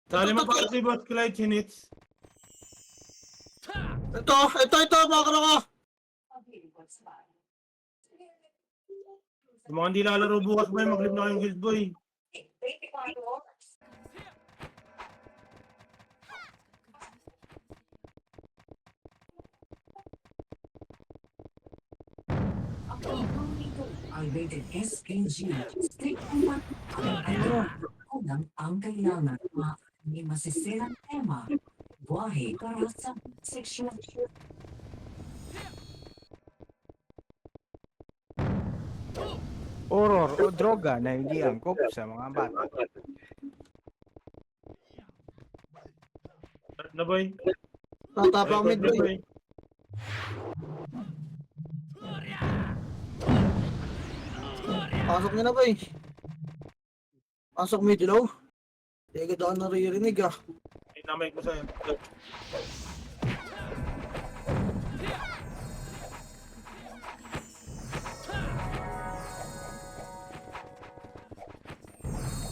Sali mo pa si Boss Clyde Chinits. Ito, makakala ko. Yung mga hindi lalaro bukas boy, mag-live na kayong guild boy. Ay rated SKG. Strict naman ang ang kailangan ni masisirang tema. Buhay para sa sexual. Horror o droga na hindi angkop sa mga bata. Start na boy. Tatapang mid Record na, boy. Pasok nyo na boy. Pasok mid low. Hindi ka daw naririnig ah. Inamay ko sa'yo.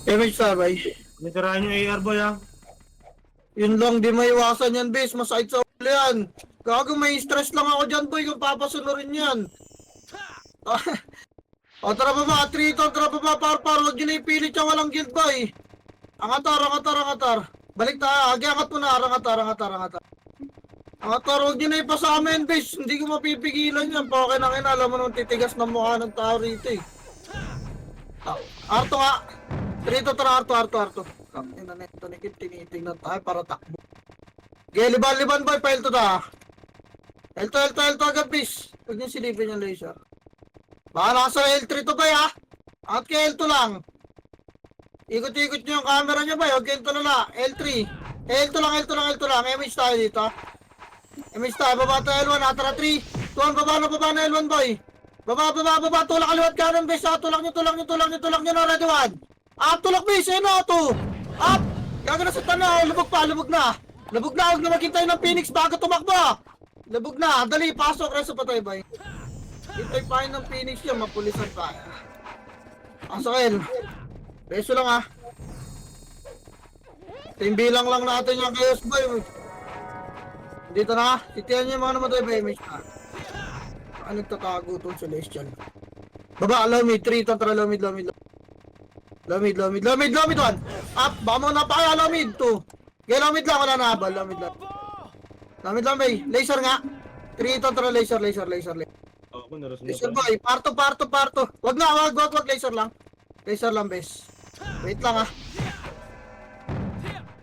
Image sabay. Nisirahan yung AR boy ha. Yun lang, di maiwasan yan base. Masakit sa ulo yan. Gago, may stress lang ako dyan boy kung papasunurin yan. O tara baba, Triton, tara baba, par, huwag nyo na ipilit yung walang guild boy. Angatar. Balik tayo, angat mo na, angatar. Angatar, huwag nyo na ipasa amin base. Hindi ko mapipigilan yan. Poke na kin, alam mo nung titigas ng mukha ng tao rito eh. Arto nga. Trito, tara, Arto. Ina na ito, tinitingnan tayo para takbo. Okay, liban boy, file to da. L2 agad bis. Huwag niyo silipin yung laser. Baka nasa L3 to ba ya? At kay L2 lang. Ikot-ikot niyo yung camera niyo ba? Huwag kay L2 na. L3 lang. Image tayo dito. Baba tayo L1. Atara 3. Tuwan, baba na L1 boy. Baba. Tulak kaliwat kanan bis. Tulak niyo na. Ready 1. Tulak bis. Ayun 2. Up! Gagana sa tanaw, lubog na. Huwag na maghintay ng Phoenix bago tumakbo. Lubog na, dali, pasok, reso patay bay. Hintay pa ng Phoenix yan, mapulisan pa. Pasokin. Reso lang ah. Timbilang lang natin yung chaos boy. Dito na, titiyan niyo yung mga namatay ba image na. Ano nagtatago itong celestial? Baba, low mid, 3, tara low mid. Low mid 1. Up, baka mo na pa kaya low mid 2. Okay, low mid lang, wala na habal, low mid lang bay. Laser nga. 3 ito, tara laser. Ako naras mo Laser pa. boy, parto. Wag, laser lang. Laser lang, bes. Wait lang ah.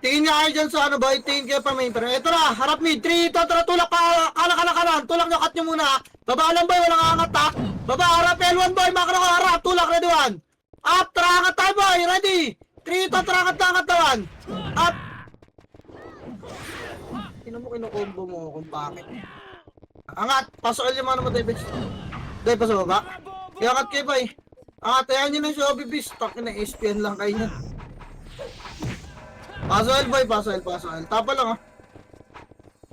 Tingin nga kayo dyan sa ano boy, tingin kayo pa main. Pero ito na, harap mid, 3 ito, tara tulak ka, kanan. Tulak nyo, cut nyo muna. Baba lang boy, walang angat ha. Baba, harap L1 boy, makro ko, harap, tulak, ready 1. Up, tarakat tayo boy, ready. 3 ito, tarakat tawan. Up. Kinukombo mo kung bakit. Angat, pasok yung mga namatay bitch. Dahil pa sa baba. Iangat kayo boy. Angat, ayan nyo na siya obibis. Takin na SPN lang kayo nyo. Paso L boy, paso L. Tapa lang ah.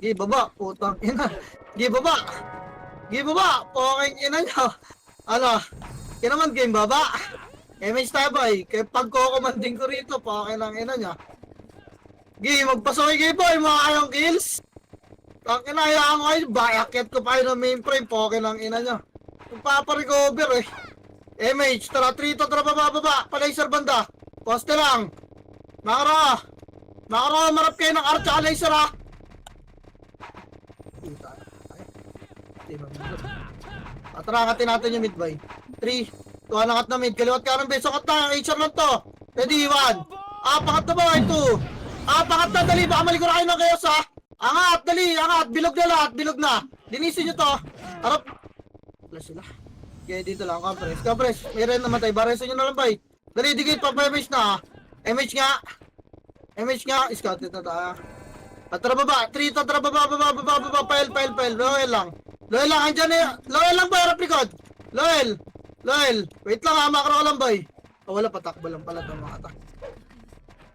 Gi, baba, putang ina. Gi, baba. Poking ina nyo. Ano, naman game baba. Image tayo boy. Kaya pagko-commanding ko rito, poking lang ina nyo. Gi, magpasoy kayo boy, mga kayong kills. Takin na, hayaan ko kayo. Bayakit ko pa yun ng mainframe, poking lang ina nyo. Magpaparecover eh. Image, tara 3 to, tara baba. Palaser banda. Poste lang. Makara, marap kayo ng arch at laser ha. Atrangatin natin yung mid boy. 3, 2, angat na mid. Kaliwat ka ng base. Angat na, HR lang to. Ready, 1. Pangat na boy, 2. Pangat na, dali. Baka maligura kayo ng chaos ha. Angat, dali, angat. Bilog na. Linisin nyo to. Harap. Wala sila. Okay, dito lang. Compress. Meron namatay. Baresin nyo na lang boy. Dali, digit pa pa image na ha. Image nga, scouted na tayo. Tara baba, 3 to, tara baba, pile. Loel lang, andyan eh. Loel lang boy, harap likod. Loel. Wait lang ha, makro ka lang boy. Wala, patakbo lang pala ito mga atak.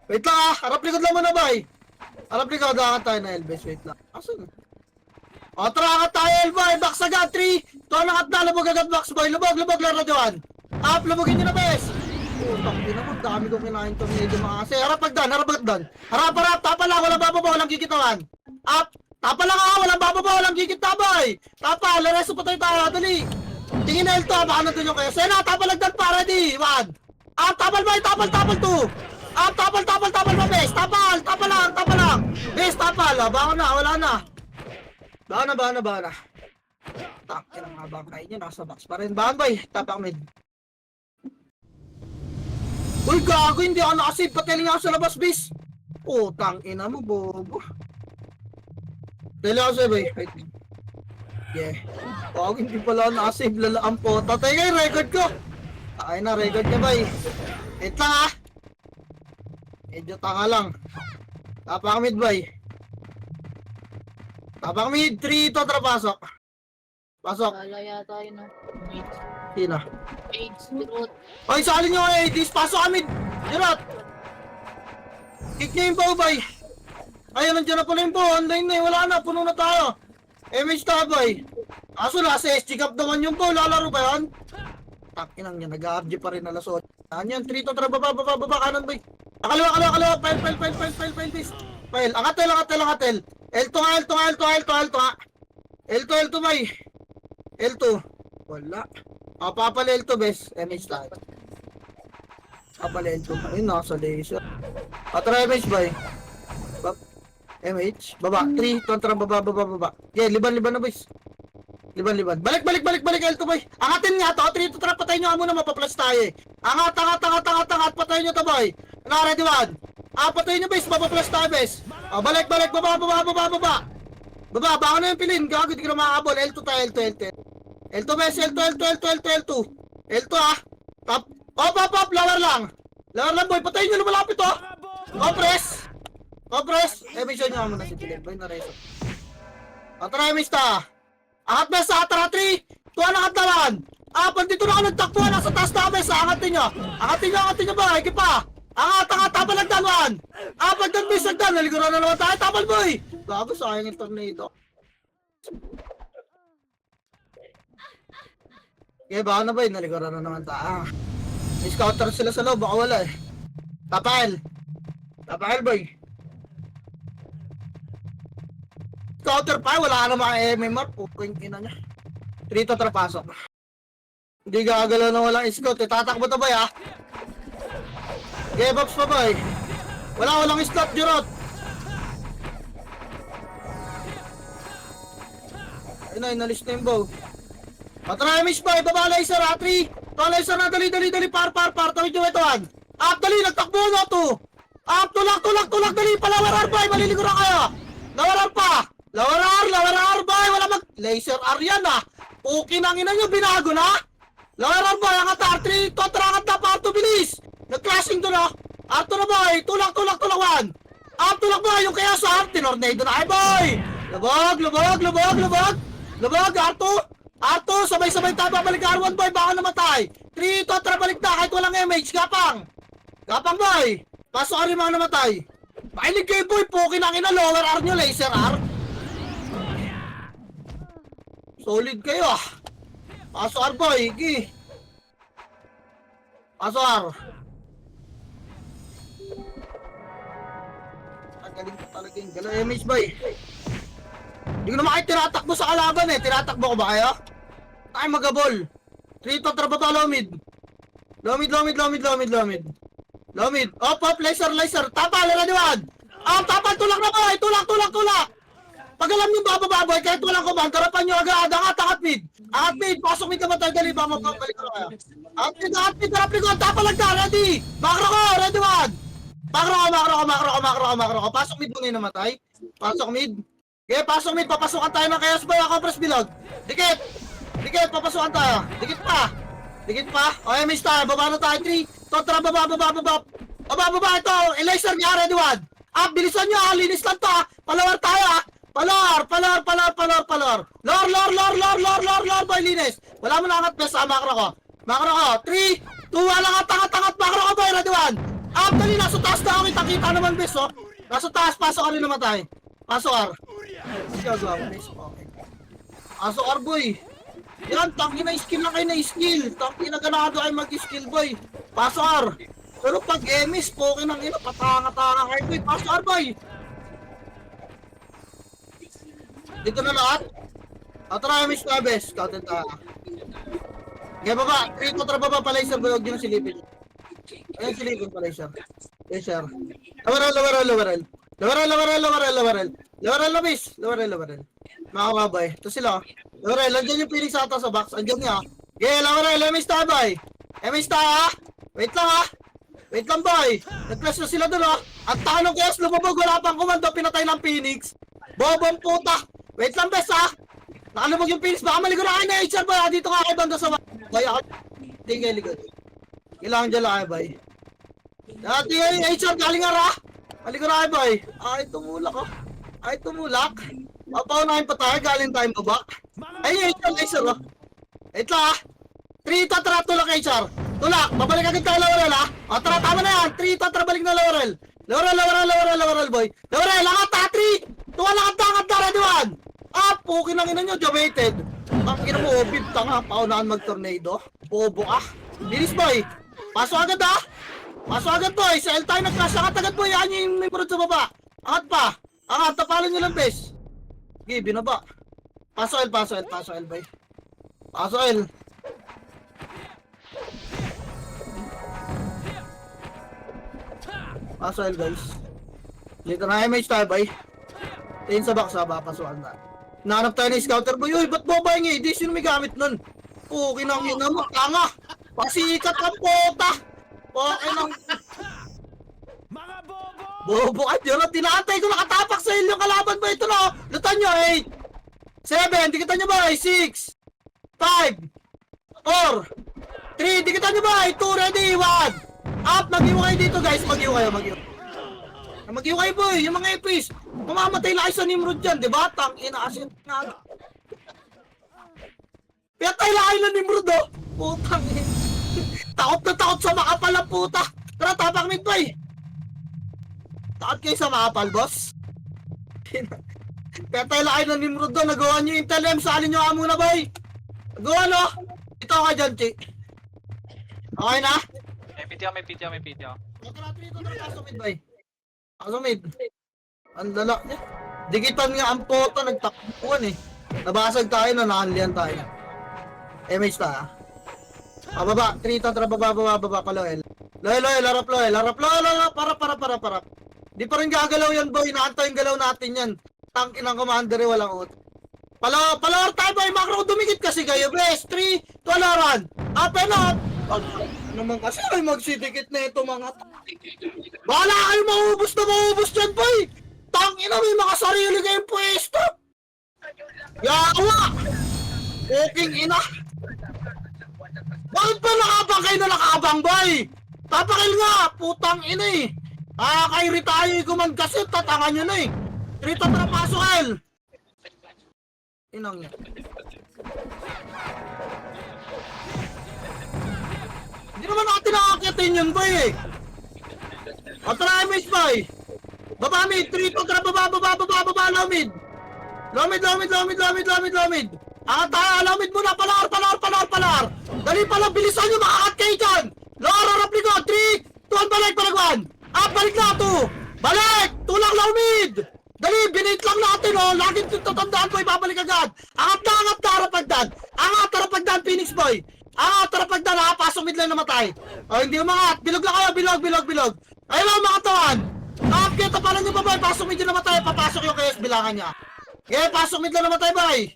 Wait lang ha, harap likod lang muna boy. Harap likod, angat tayo na Elbes, wait lang. Asan? Tara, angat tayo boy, box agad, 3. To, angat na, lubog agad box boy. Lubog, laro dyan. Up, lubogin nyo na bes. Putang ina mo, dami kong kinain tornado mga kasi. Harap agdan, harap agdan. Harap, tapa lang, walang bababa, walang gigitawan. Up, tapa lang walang bababa, walang gigit tabay. Tapa, lareso pa tayo, dali. Tingin na Elto, baka nandun yung kayo. Sena, tapal agdan pa, ready, one. Up, tapal ba, tapal, two. Up, tapal ba, bes. Tapal lang. Bes, tapal, baka na, wala na. Baka na. Takin ang mga bangkay niya, nasa box pa rin. Bahan bay, tapak mid. Uy, gago, hindi ako nakasave. Pateling ako sa labas, bis. Putang ina mo, bobo. Dali ako save, bay. Wait. Yeah. Gago, hindi pala ako nakasave. Lalaan po. Tatay kayo, record ko. Ay na, record ka, bay. Wait lang, ha. Medyo tanga lang. Tapak mid, bay. Tapak mid, 3 to, trapasok. Pasok. Kala yata yun, no? Sino? AIDS, birot. Ay, sali nyo eh. Pasok kami. Jirot. Kick nyo yung bawbay. Ay, nandiyan na pala yung bow. Online na eh. Wala na. Puno na tayo. MH tabay. Kaso nasa SG Cup naman yung bow. Lalaro ba yan? Takinang yan. Nag-RG pa rin na lasot. Yan. 3 to tara. Baba. Kanan bay. Akalawa. File. Bis. File. Angatel. L2 nga. L2 bay. L2. Wala. Papal L2 bes. MH tayo. Papal L2. Ayun, nasa laser. Patra MH bay. MH. Baba. 3. Kontra baba. Yeah, liban na bes. Liban. Balik L2 bay. Angatin nga to. 3 to trap. Patayin nyo nga muna. Mapaplas tayo eh. Angat. Patayin nyo to bay. Ready one. Patayin nyo bes. Mapaplas tayo bes. Balik. Baba. Baka na yung pilin. Gago, di ka na makakabol. L2 tayo. L2 bes. L2 ah. Top. Up. Lower lang boy. Patayin nyo lumalapit oh. Compress. Emission nyo muna si pilin. Boy na reso. Tara, mista. Angat bes. Tara 3. Tuwa na katawan. Pandito na ka nagtakpuan. Nasa taas na bes. Angatin nyo ba. Higit pa. Angat. Tapal nagdanuan. Pagdan bes. Naliguran na naman tayo. Tapal boy. Gago, sayang yung tornado. Okay, baka na ba yun? Naliguran na naman tayo. May scouter sila sa loob. Baka wala eh. Tapal boy. Scouter pa. Wala ka na mga MMR. Puking ina niya. 3 to trapasok. Hindi gagalaw na walang scout. Tatakbo to ba ya? G-box pa ba eh? Walang scout, Jirot. Ayun na, inalis na yung bow. Patry miss boy, baba laser ha, 3. Laser na, dali, par. Tawid yung ito, one. Dali, nagtakbo na to. Tulak, dali, palawarar boy, maliliguran kayo. Lawarar pa. Lawarar boy, wala laser R yan ah. Okay nang ina nyo, binago na. Lawarar boy, angat R3, totrakat na, parto, bilis. Nag-clashing to na. R2 na boy, tulak, one. Tulak boy, yung kaya sa R, tinornado na ay boy. Lubog, R2, sabay-sabay tayo babalik R1 boy, baka namatay. 3, totra balik na, kahit walang MH, gapang boy, pasok ka rin mga namatay. Makinig kayo boy, pukin ang ina, lower R nyo, laser R. Solid kayo ah. Pasok R boy, iki. Pasok R. Galing ko talaga yung gala MH boy. Hindi ko naman kayo tinatakbo sa kalaban eh. Tinatakbo ko ba kayo? Ay magabol. 3 to trapa to low mid. Op, laser. Tapa, lalaniwan. Tapa, tulak na boy. Tulak. Pag alam nyo bababoy, kahit walang command, tarapan nyo agad. Angat mid. Pasok mid ka ba tayo? Dali, baka mapapalik ko kayo. Angat mid, tarapin ko. Tapa lang ka, ready. Makro ko, ready one. Makro ko. Pasok mid muna yung namatay. Pasok mid. Okay, pasok mid. Papasukan tayo ng chaos boy. Ako press bilog. Dikit, papasukan tayo. Dikit pa. Okay, miss tayo. Baba na tayo. 3. Totra, baba. Baba ito. Laser niya, ready one. Bilisan nyo ha. Linis lang to ha. Palawar tayo ha. Palawar. Lor, boy, linis. Wala mo na angat best ha. Makro ko. 3, 2, angat. Makro ko boy, ready one. Dali, nasa taas na ako. Kita naman best oh. Nasa taas, pasok ka rin namatay. Pasok R. Okay. Pasok R boy. Yan, tangina skill lang kayo na skill. Tangina ganado kayo mag-skill boy. Pasok R. Pero pag emis, poke ng ina, patanga-tanga kayo boy. Pasok R boy. Dito na lahat. Tara, emis na bes. Counted ta. Kaya baba, 3 kontra baba pa laser boy. Huwag nyo na silipin. Ayan silipin pa laser. Laser. Lower na bis. Lower. Mga kababay. Ito sila. Lower, nandiyan yung Phoenix ata sa box. Andiyan niya. Yeah, lower, emis ta boy. Emis ta ha. Wait lang boy. Nag-flash na sila dun ha. At tanong ko yes, lumabog. Wala pang komando. Pinatay ng Phoenix. Bobong puta. Wait lang bes ha. Nakalubog yung Phoenix. Baka maligo na kayo na HR boy. Dito ka kayo banda sa box. Boy ako. Tingay likod. Kailangan dyan lang kayo boy. Dati yung HR galing nga ra. Maligo na kayo boy. Ay tumulak. Papaunahin pa tayo. Galing tayong baba. Ay yung HR laser ha. Wait lang ha. 3 tatra tulak HR. Tulak. Babalik agad tayo Laurel ha. O tara tama na yan. 3 tatra balik na Laurel. Laurel boy. Laurel lakat ha. 3. Tuwa lakat na ready 1. Pukin ang ina nyo. Jamated. Ang ina mo. Obib tanga. Paunahan mag-tornado. Bobo ah. Bilis boy. Pasok agad ha. Pasok agad boy. Sa L tayo nag-crash. Angat agad boy. Yan yung may murad sa baba. Angat pa. Angat. Tapalan nyo lang bes. Okay, binaba. Pasok L boy. Pasok L. Pasok L guys. Dito na image tayo boy. Tingin sa box ha. Pasukan na. Nahanap tayo ng scouter boy. Uy, ba't bobay nga? Di sino may gamit nun? Pukin ang ina mo. Tanga. Pasikat ang puta. Pukin ang... Mga bobo! Bobo at yun. Tinaantay ko nakatapak sa yung kalaban ba ito na? Lutan nyo 8 7. Dikitan nyo ba 6 5 4 3. Dikitan nyo ba 2 ready 1 up. Mag-iwa kayo dito guys. Mag-iwa kayo boy. Yung mga epis. Mamamatay lang kayo sa Nimrod dyan. Diba? Tang ina asin nga. Pinatay lang kayo ng Nimrod oh. Putang ina. Takot na takot sa makapal ang puta. Tara tapak mid boy. Takot kayo sa makapal boss. Pinatay lang kayo ng Nimrod doon. Nagawa nyo yung Intel M. Salin nyo ka muna boy. Nagawa no. Ito ka dyan Chi. Okay na? May pitya. Tara, pasok mid boy. Pasok mid. Ang lala niya. Dikitan nga ang photo, nagtakbuhan eh. Nabasag tayo na nakanlian tayo. MH ta ha. Baba, 3 tantra, baba pa Loel. Larap, para. Di pa rin gagalaw yan boy, naantay yung galaw natin yan. Tangkin ng commander eh, walang ut. Palawar tayo boy, macro dumikit kasi kayo, best 3, tuwalaran. Up and up. Naman kasi ay magsidikit na ito mga Bala kayo maubos dyan boy. Tangina may mga sarili kayong pwesto. Yawa. Puking ina. Bakit ba nakabang kayo na nakabang boy? Tapakil nga, putang ina eh. Kay tayo kuman kasi tatangan nyo na eh. Rito na pasok El. Inang niya. Hindi naman natin nakakyatin yun boy eh. O tara image boy. Baba mid, 3 kontra baba, low mid. Low mid. Low mid muna, palar. Dali pala, bilisan nyo, makakat kayo dyan. Lower, harap likod, 3, 2, balik, 1. Balik na, 2. Balik, tulang low mid. Dali, binate lang natin, oh. Laging tatandaan boy, babalik agad. Angat na, harap pagdan, Phoenix boy. Harap pagdan, ha, pasok mid lang namatay. O, hindi umangat, bilog lang kayo, bilog. Ayun, mga katawan. Upgrade, tapalan nyo ba boy? Pasok mid yung namatay. Papasok yung KS bilangan niya. Okay, pasok mid lang namatay boy.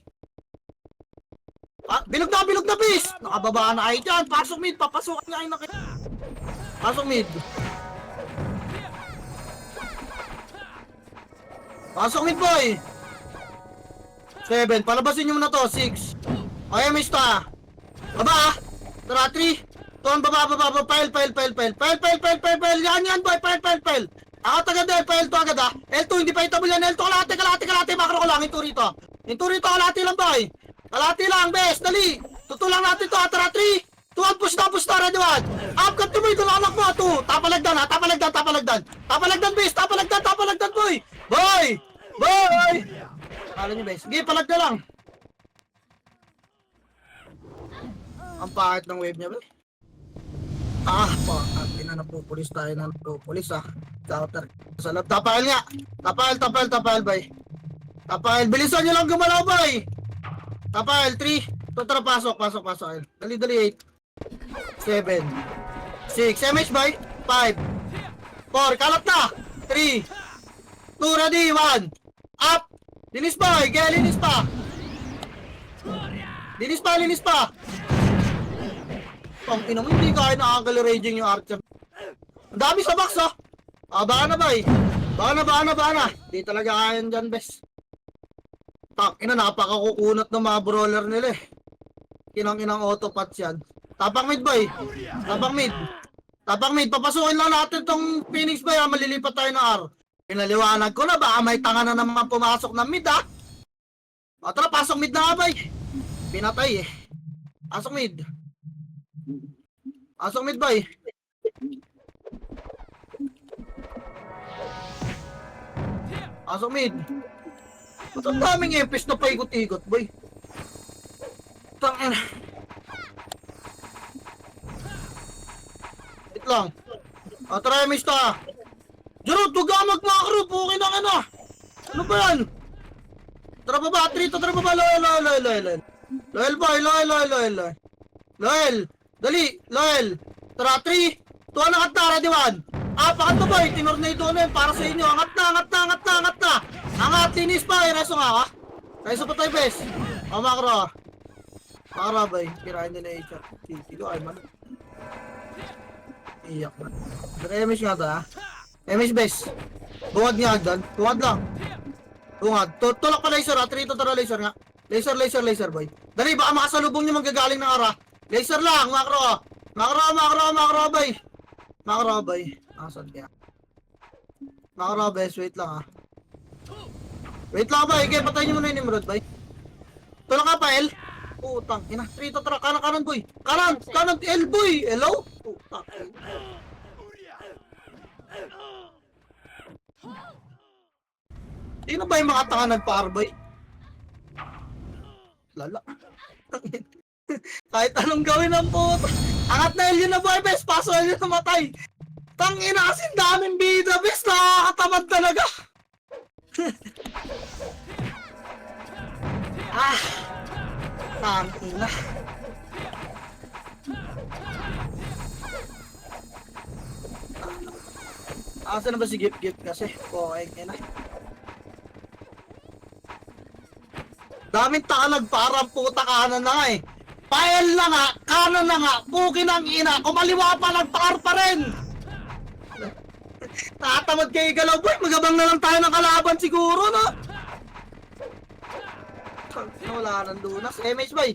Bilog na bis. Nakababaan na kayo dyan. Pasok mid. Papasukan nga kayo na kayo. Pasok mid. Pasok mid boy. 7. Palabasin nyo muna to. 6. Okay, mista. Baba. Tara, 3. Tuan, baba. Pile. Yan boy. Pile. Angat agad L, L2 agad ha. L2, hindi pa itable yan. L2, kalate. Makro ko lang, ito rito, kalate lang boy. Kalate lang, bes, dali. Tutulang natin to, tara 3, 2, push na, ready 1. Upcut mo, ito lalak mo, 2. Tapalagdan ha, tapalagdan bes, tapalagdan boy. Boy. Kala nyo bes, sige, palagda lang. Ang pangit ng wave niya, ba? Ah, po. Napupulis tayo ng napupulis, ah. Counter. Sa lab. Tapail nga. Tapail, bay. Tapail. Bilisan nyo lang gumalaw, bay. Tapail, 3. Tara, pasok. Dali, 8. 7. 6. MH, bay. 5. 4. Kalat na. 3. 2, ready. 1. Up. Linis pa, Gaya, linis pa. Linis pa. Ang ina mo, hindi kaya nakakal-raging yung archer. Ang dami sa box, oh. Baka na, bay. Baka na. Di talaga kaya dyan, bes. Ina, napakakukunat ng mga brawler nila, eh. Inang autopats yan. Tapang mid, bay. Tapang mid. Papasukin lang natin tong Phoenix, bay, ah. Malilipat tayo ng R. Pinaliwanag ko na, baka may tanga na naman pumasok ng mid, ah. O, tara, pasok mid na, bay. Pinatay, eh. Pasok mid, bay. Pasok mid. Ba't ang daming empes na paikot-ikot, boy? Tangin. Wait lang. Try miss ta. Jarod, huwag ka mag-macro. Okay na ka na. Ano ba yan? Tara ba ba? Tara ba ba? Loyal boy. Loyal. Dali. Loyal. Tara, 3. 2 na katara, di ba? Pakat na boy. Tinornado na yun para sa inyo. Angat na. Angat, linis pa. Reso nga ka. Reso pa tayo, bes. Macro. Macro, boy. Kirain nila yung chat. Tilo, ay man. Iyak na. Naka-emish nga ta, ha? Emish, bes. Bungad nga agdan. Bungad lang. Bungad. Tulak pa laser, ha? 3 to tara laser nga. Laser, boy. Dali, baka makasalubong nyo magagaling ng ara. Laser lang, macro. Macro, boy. Macro, boy. Asan kaya? Macro, bes. Wait lang, ha? Wait lang, boy. Okay, patayin nyo muna yung Nimrod, boy. Tulak ka pa, L. Putang ina. 3 to tara. Kanan, boy. Kanan, L, boy. Hello? Putang ina. Sino ba yung mga tanga nagpa-arboy? Lala. Kahit anong gawin ng puto. Angat na alien na boy, bes. Paso alien na matay. Tangina kasi daming bida, bes. Nakakatamad talaga. Tangina. Asa na ba si Gip kasi? Ina. Daming talag parang puta kanan na nga, eh. Pael na nga, kanan na nga, puki ng ina, kumaliwa pa, nagpar pa rin. Nakatamad kayo galaw, boy. Magabang na lang tayo ng kalaban siguro, no? Wala nang lunas. MH, boy.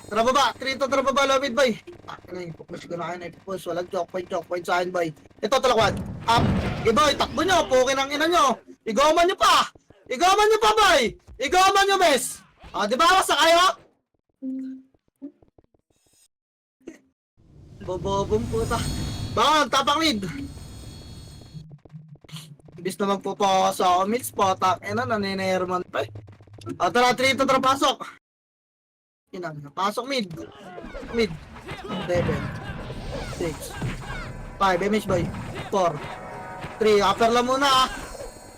Tara baba, 3 to tara baba, lomid, boy. Ipupush ko na kayo na ipupush. Walang choke point sa akin, boy. Ito, talakwan. Up. Boy, takbo nyo, puki ng ina nyo. Igoman nyo pa, boy. Igoman nyo, bes. Di ba, sa kayo? Bobobong puta. Bawang, tapang mid. Ibis na magpupokas ako, mid spot. Naninerman pa, eh. Tara, 3 to tara, pasok. Pasok mid. 7 6 5 MH, boy. 4 3, upper lang muna, ah.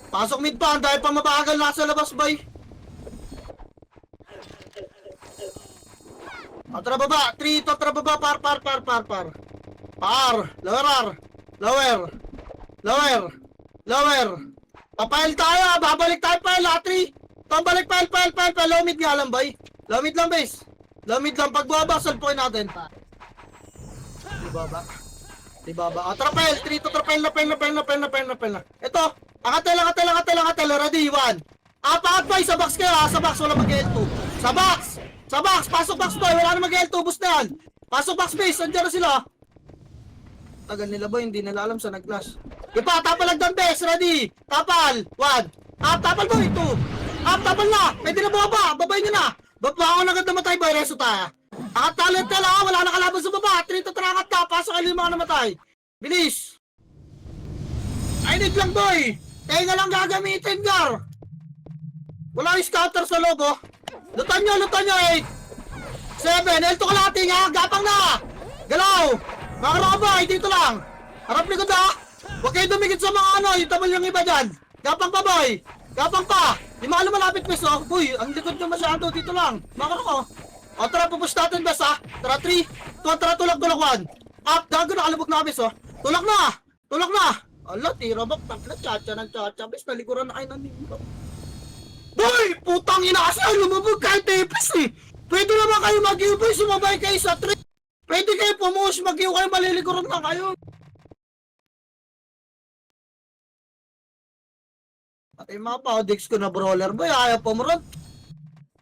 Pasok mid pa, dahil pa mabagal nasa labas, boy. Tara baba, 3 to tara baba, par. Lower. Papail tayo, babalik tayo pa, 3. Pambalik, pile. Low mid nga lang, boy. Low mid lang, base. Low mid lang, pagbaba, salpoin natin. Di baba. Tara, pile, 3 to tara, pile na. Ito. Angatel, ready, 1. Pakat boy, sa box kayo, ha? Sa box, wala mag-L2. Sa box, pasok box boy, wala na mag-L2, boost na yan. Pasok box base, andyan na sila. Tagal nila boy, hindi nila alam sa nag-flash. Ipa, tapal agdan base, ready. Tapal, 1. Tapal boy, 2. Tapal na, pwede na baba, babay nyo na. Baba ako na agad namatay boy, reso tayo. Angat talent ka lang, wala na kalaban sa baba. 3 to trangat na, pasok kayo yung mga namatay. Bilis. I need lang boy. Tenga lang gagamitin, Gar. Wala yung scatter sa loob, oh. Lutan nyo, 8. 7, L2 kalati nga, gapang na! Galaw! Mga karabay, dito lang! Harap likod ha! Huwag kayo dumikit sa mga ano, yung tabal yung iba dyan! Gapang pa boy! Gapang pa! Yung mga lumalapit pwesto, boy, ang likod nyo masyado, dito lang! Mga karako! O tara, pupush natin best ha! Tara 3, 2, tara tulak 1! Up, gago nakalubog na best oh! Tulak na! Tulak na! Ala, tira bak, takla, chacha ng chacha, best, nalikuran na kayo ng nilo. Boy! Putang ina kasi lumabog kahit tepes eh! Pwede naman kayo mag-iw boy, sumabay kayo sa 3! Pwede kayo pumush, mag-iw kayo, malilikuran na kayo! At yung mga powdex ko na brawler boy, ayaw pumarot!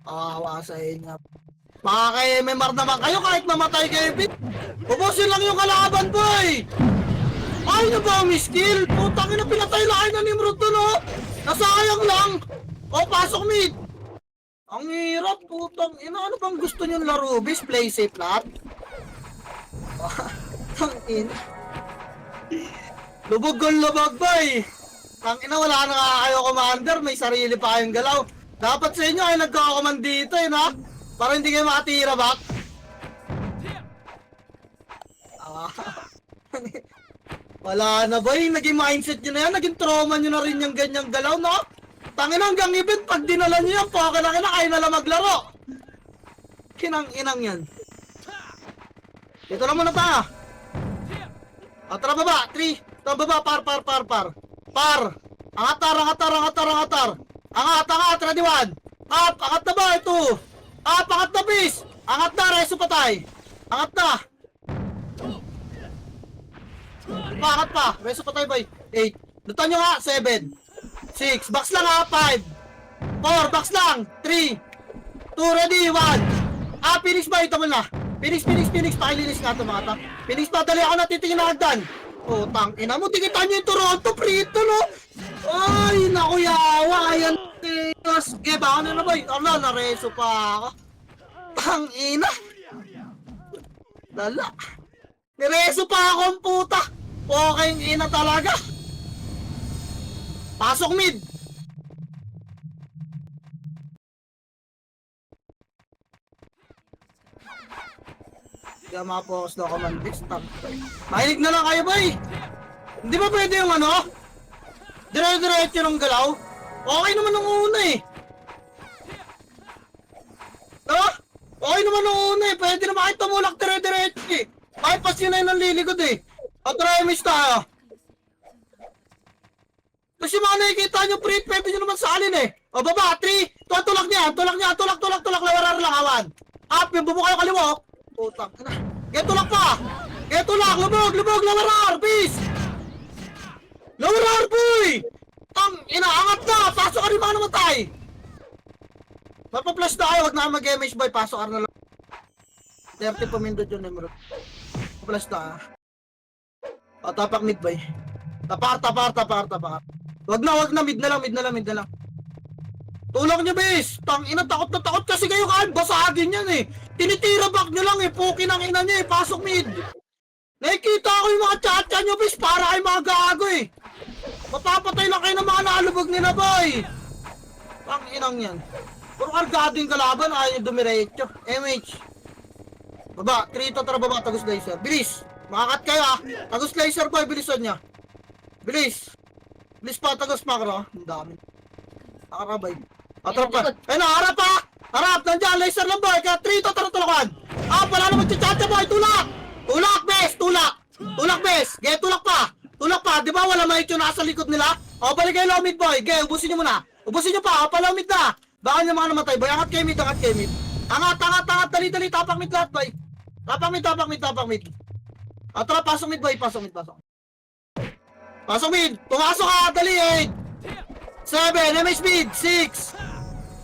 Awa sa inyo. Makaka-MMR naman kayo kahit mamatay kayo, bit! Pupusin lang yung kalaban boy! Ay na ba, Miss Kill? Putang ina, pinatay lang kayo ng Nimrod doon oh! Nasayang lang! O, pasok mid! Ang hirap, putang ina. Ano bang gusto nyo laro, bis? Play safe lahat? Tang ina. Lubog gol lubog, boy! Tang ina, wala na nga kayo commander. May sarili pa kayong galaw. Dapat sa inyo ay nagkakaman dito, eh, na? Para hindi kayo makatira back. Wala na, boy. Naging mindset nyo na yan. Naging trauma nyo na rin yung ganyang galaw, no? Tangin hanggang event, pag dinala nyo yan, paka lang ina, kayo na lang maglaro. Kinang-inang yan. Dito lang muna tayo. O, tara baba, 3, tara baba, par. Angatar. Angat, ready 1. Up, angat na ba, 2. Up, angat na bis. Angat na, reso patay. Angat na. Angat pa, reso patay boy. 8, lutan nyo nga, 7. 6, box lang ha, 5 4, box lang, 3 2, ready, 1 finish ba, ito mo na. Finish, pakilinis nga ito mga ta. Finish pa, dali ako natitingin na hagdan. Oh, tang ina mo, tikitan nyo yung Toronto, prito no. Ay, naku yawa, ayan. Okay, baka na boy. Ala, nareso pa ako. Tang ina. Dala. Nireso pa ako ang puta. Okay, ina talaga. Pasok mid. Kaya mapos na command fix. Mahilig na lang kayo boy. Hindi ba pwede yung ano? Dire-diretso ng galaw? Okay naman nung una eh. Diba? Okay naman nung una eh. Pwede naman kayo tumulak dire-diretso eh. Bypass yun na yun ang liligod eh. At try miss tayo. Kasi mga nakikita nyo print, pwede nyo naman salin eh. O baba, 3, tulak niya, lawarar lang, awan. Up, yung bubo kayo kaliwa. Putang na. Kaya tulak pa. Kaya tulak, lubog, lawarar, peace. Lawarar, boy. Tang, inaangat na, pasok ka rin mga namatay. Magpa-flash na kayo, wag na mag-MH boy, pasok ka na lang. 30 pamindot yun, Nimrod. Flash na. O, tapak mid boy. Tapar. Wag na, mid na lang. Tulak niyo, bes. Tang ina, takot na takot kasi kayo kahit basagin yan eh. Tinitira back niyo lang eh, pukin ang ina niya eh, pasok mid. Nakikita ko yung mga chat-chat niyo, bes, para kayo mga gago eh. Mapapatay lang kayo ng mga nalubog nila, boy. Tang inang yan. Puro kargado yung kalaban, ayaw yung dumiretso. MH. Baba, 3 to, tara baba, tagus laser. Bilis. Makakat kayo ah. Tagus laser, boy, bilisan niya. Bilis pa, tagus makro. Ang dami. Nakarabay. Atrap pa. Ayun na, harap pa. Harap, nandiyan, laser lang boy. Kaya 3 to, tulukan. Wala naman chachacha boy, tulak. Tulak, bes. Gaya, tulak pa. Di ba wala maikyo nasa likod nila? O, balik kayo lomid boy. Gaya, ubusin nyo muna. Ubusin nyo pa, palomid na. Baka nyo mga namatay boy. Angat kayo mid. Angat. Dali. Tapak mid lahat boy. Tapak mid. Atrap, pasok mid boy. Pasok mid! Pumasok ka! Dali! 8 7 MH mid! 6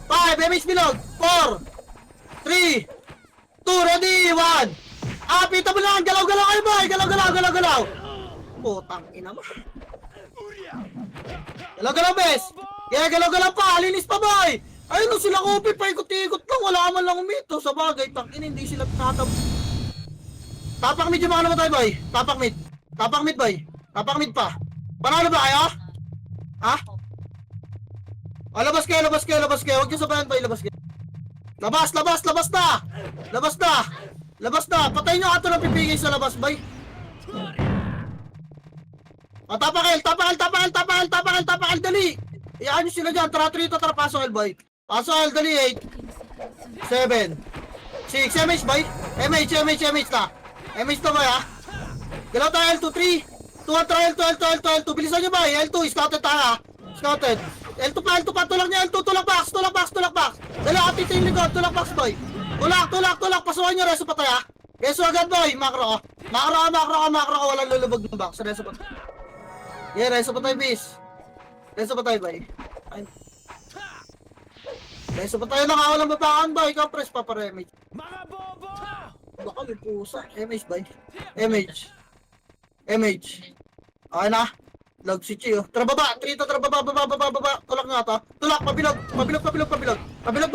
5 MH bilog! 4 3 2 ready! 1 pita mo lang! Galaw-galaw kayo boy! Galaw! Putang ina mo! Galaw-galaw bes! Kaya galaw-galaw pa! Linis pa boy! Ayun no sila Kopi! Paikot-ikot lang! Wala man lang umito! Sa bagay! Tangin hindi sila tatab... Tapak mid yung mga namatay boy! Tapak mid boy! Tapak mid pa! Panalo ba kayo? Ha? Labas kayo. Huwag nyo sabayan ba, labas kayo. Labas na! Labas na! Labas na! Patay nyo ato ng pipigay sa labas, bay. Tapakil, dali! Iyaan nyo sila dyan, tara trito, tara, pasok el, bay. Pasok el, dali, 8, 7, 6, MH, bay. MH na. MH na, bay, ha? Galaw tayo, L2, 3, 2, try, L2. Bilisan nyo, bay. L2, scouted tayo, ha? Scouted. L2 pa, tulak niya, L2, tulak box. Dali, atito yung likod, tulak box, boy. Tulak, pasukan nyo, reso patay, ha? Reso agad, boy, makro ka, walang lulubog ng box, reso patay. Yeah, reso patay, bis. Reso patay, boy. Reso patay, nakawalang babakan, boy, ikaw, press, paparemage. Mga bobo! Baka may pusa, MH, boy. MH. Okay na. Log si Chio. Tara baba, trito, tara baba. Tulak nga to. Tulak, pabilog. Pabilog ba,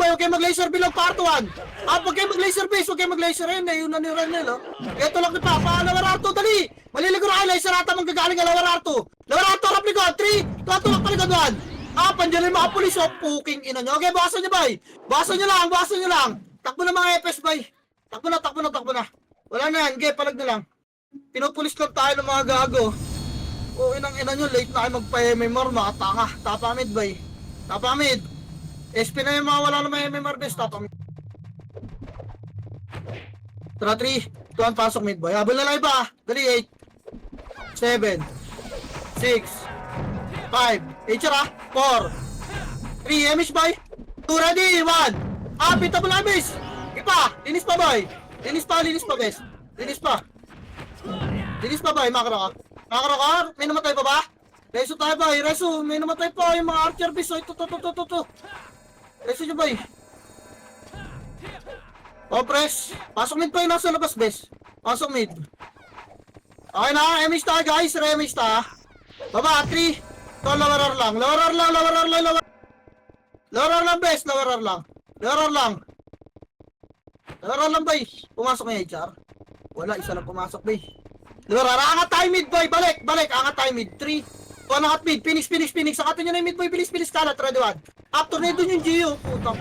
huwag kayo mag-laser bilog, part 1. Huwag kayo mag-laser base, huwag kayo mag-laser rin. Yun na ni Renel, oh. Kaya tulak ni Papa, Lawar Arto, dali. Maliligo na kayo, laser ata manggagaling ang Lawar Arto. Lawar Arto, rap likod, 3. Tulak pa likod 1. Pandyan yung mga pulis, oh, puking ina nyo. Okay, bawasan nyo, bay. Bawasan nyo lang. Takbo na mga EPS, bay. Takbo na. Wala na yan, okay, palag na lang. Pinupulis lang tayo ng mga gago. O inang ina nyo, late na kayo magpa-MMR, mga tanga. Tapamid, bay. Tapamid. SP na yung mga wala na may MMR best, tapamid. Tara, 3, 2, pasok mid, bay. Habol na live ba? Dali, 8, 7, 6, 5, 8, 4, 3, MH, bay. 2, ready, 1. Pita mo na, miss. Ipa, linis pa, bay. Linis pa, best. Linis pa, bay, makro ka. May namatay pa ba? Reso tayo ba? Reso, may namatay pa yung mga archer bis. Ito. Reso nyo ba? Press. Pasok mid pa yung nasa labas, bes. Pasok mid. Okay na, MH tayo guys. Re-MH tayo. Baba, 3. Ito, lower lang, bes. Lower lang, bay. Pumasok na yung HR. Wala, isa lang pumasok, bay. Lora, angat tayo mid, boy. Balik. Angat tayo mid. 3. Angat mid. Phoenix. Sakatin nyo na yung mid, boy. Bilis. Kalat. Ready, 1. After na doon yung Gio. Putang.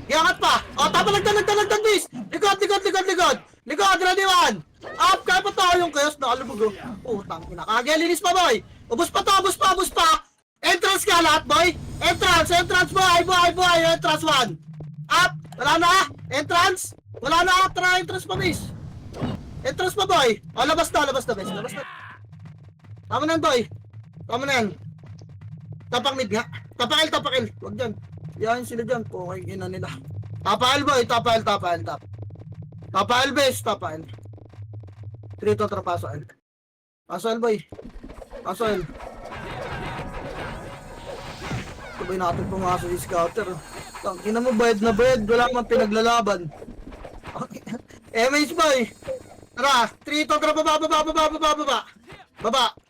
Iangat pa. Tapalagdan, bis. Likod. Ready, 1. Up. Kaya pa tayo yung chaos. Nakalubog, oh. Putang. Kinakagaya. Linis pa, boy. Ubus pa. Entrance kalat, boy. Entrance, boy. Entrance, 1. Up. Wala na. Entrance. Tara, entrance pa, bis. Entrance pa, boy. Labas na, bes. Labas na. Tama na yan, boy. Tapak mid nga. Tapakil. Huwag dyan. Yahin sila dyan. Okay, ina nila. Tapakil, boy. Tapakil, bes. Tapakil. 3 to, trapasoil. Pasoil, boy. Pasoil. Sabay natin pumasok yung scouter. Tangina mo, bayad na bayad. Wala kang pinaglalaban. MH, boy. Tara, 3 to, tara, baba.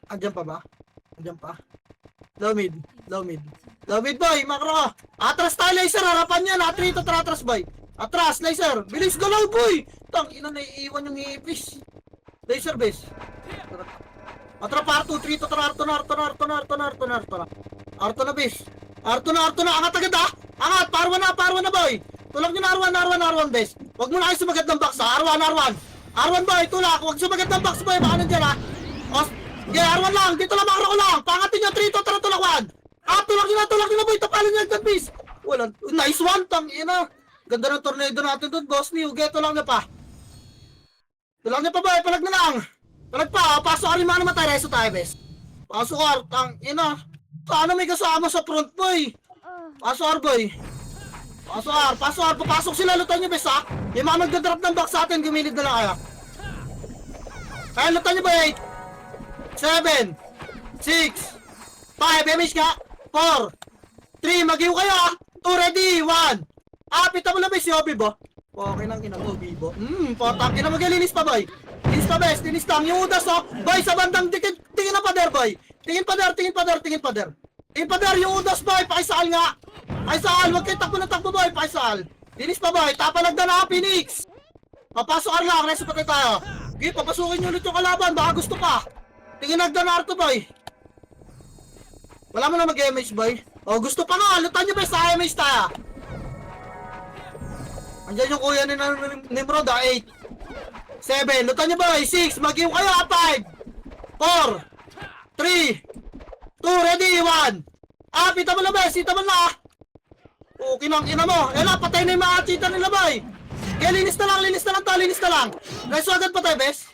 Andyan pa. Low mid, boy, makro ka. Atras tayo, laser, harapan yan, 3 to, tara, atras, boy. Atras, laser, bilis, galaw, boy. Tang, ina, naiiwan yung ipis. Laser base. Atra, par 2, 3 to, tara, Arto na, base. Arto na, angat agad, ha. Angat, parwa na, boy. Tulak nyo na, R1, base. Huwag mo na kayo sumagat ng box, ha. R1, boy, tulak. Huwag sumagat ng box, boy. Baka nandyan, ha. Yeah, R1 lang. Dito lang, makro ko lang. Pangatin nyo, 3 to, tara, tulak 1. Tulak nyo na, boy. Tapalin nyo yung base. Wala. Nice one, tang ina. Ganda ng tornado natin doon, boss. Niyo, tulak nyo pa. Tulak nyo pa, boy. Palag na lang. Palag pa. Pasok ka rin mga namatay. Reso tayo, bes. Pasok ka, tang ina. Paano may kasama sa front, boy? Pasok ka, boy. Papasok sila, lutan nyo, bes, ha? Yung mga magdadrop ng box sa atin, gumilid na lang kaya. Kaya lutan nyo, boy. 7, 6, 5, MH ka, 4, 3, mag-iw kayo, ha? 2, ready, 1. Pita mo lang, bes, yung Bibo. Okay lang, ina mo, Bibo. Potang, ina mo, linis pa, boy. Linis pa, bes, linis lang. Yung udas, oh. Boy, sa bandang, tingin na pader, boy. Tingin pader, yung udas, boy, pakisal nga. Pakisal, huwag kayo takbo, boy, pakisal. Linis pa, boy, tapalag na, Phoenix. Papasok ka lang, reso pa tayo. Okay, papasukin nyo ulit yung kalaban, baka gusto pa. Tingin nagdanarto, boy. Wala mo na mag-MH, boy. Gusto pa nga, lutan nyo ba sa MH tayo? Andiyan yung kuya ni Nimrod, 8. 7. Lutan nyo boy. 6. Mag-iw kayo, 5. 4. 3. 2. Ready, 1. Pita mo na bes. Pita mo na. Kinang ina mo. Ela, patay na yung mga cheater nila boy. Kaya linis na lang to. Linis na lang. Guys, agad patay bes.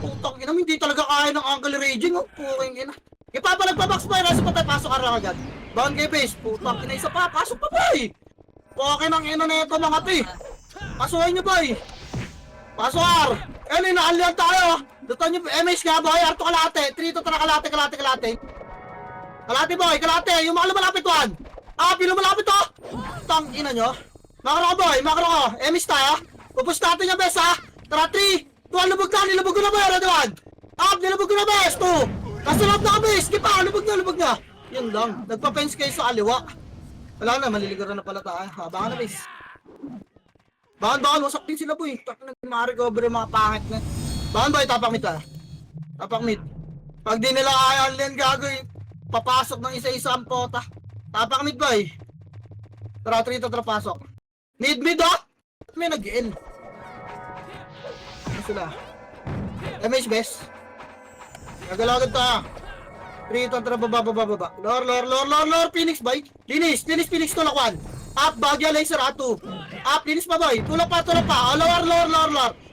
Putang ina mo, hindi talaga kaya ng angle raging. Puking ina. Ipapalag pa box boy. Reso patay. Pasok ka lang agad. Bound kay base. Putang ina isa pa. Pasok pa boy. Puking ang ina na ito mga ti. Pasukin nyo boy. Pasok. Inaalyan tayo. Lutan nyo. MH nga boy. Arto kalate. 3 to kalate. Kalate boy. Kalate. Yung mga lumalapit 1. Pinumalapit to. Tang ina nyo. Makro ko boy. Makro ko. MH tayo. Pupus natin yung best ha. Tara 3. 2. Lubog na. Nilubog ko na boy. Ready 1. Nilubog ko na best. 2. Kasulap na kami. Skip pa. Lubog na. Yun lang. Nagpa-fence kayo sa aliwa. Wala na. Maliligaran na pala tayo. Baka na base. Bahan, wasak din sila boy. Nag-recover yung mga pangit na. Bahan boy, tapak mid ah. Tapak mid. Pag di nila kaya yan gagawin, papasok ng isa-isa ang pota. Tapak mid boy. Tara, 3 to pasok. Mid ah! May nag-in. Ano sila? MH best. Nagalagad ta. 3 to baba. Lord, Phoenix boy. Linis, Phoenix tulak 1. Up, Bagya, Laser, 2. Up, linis pa boy. Tulak pa. Lower.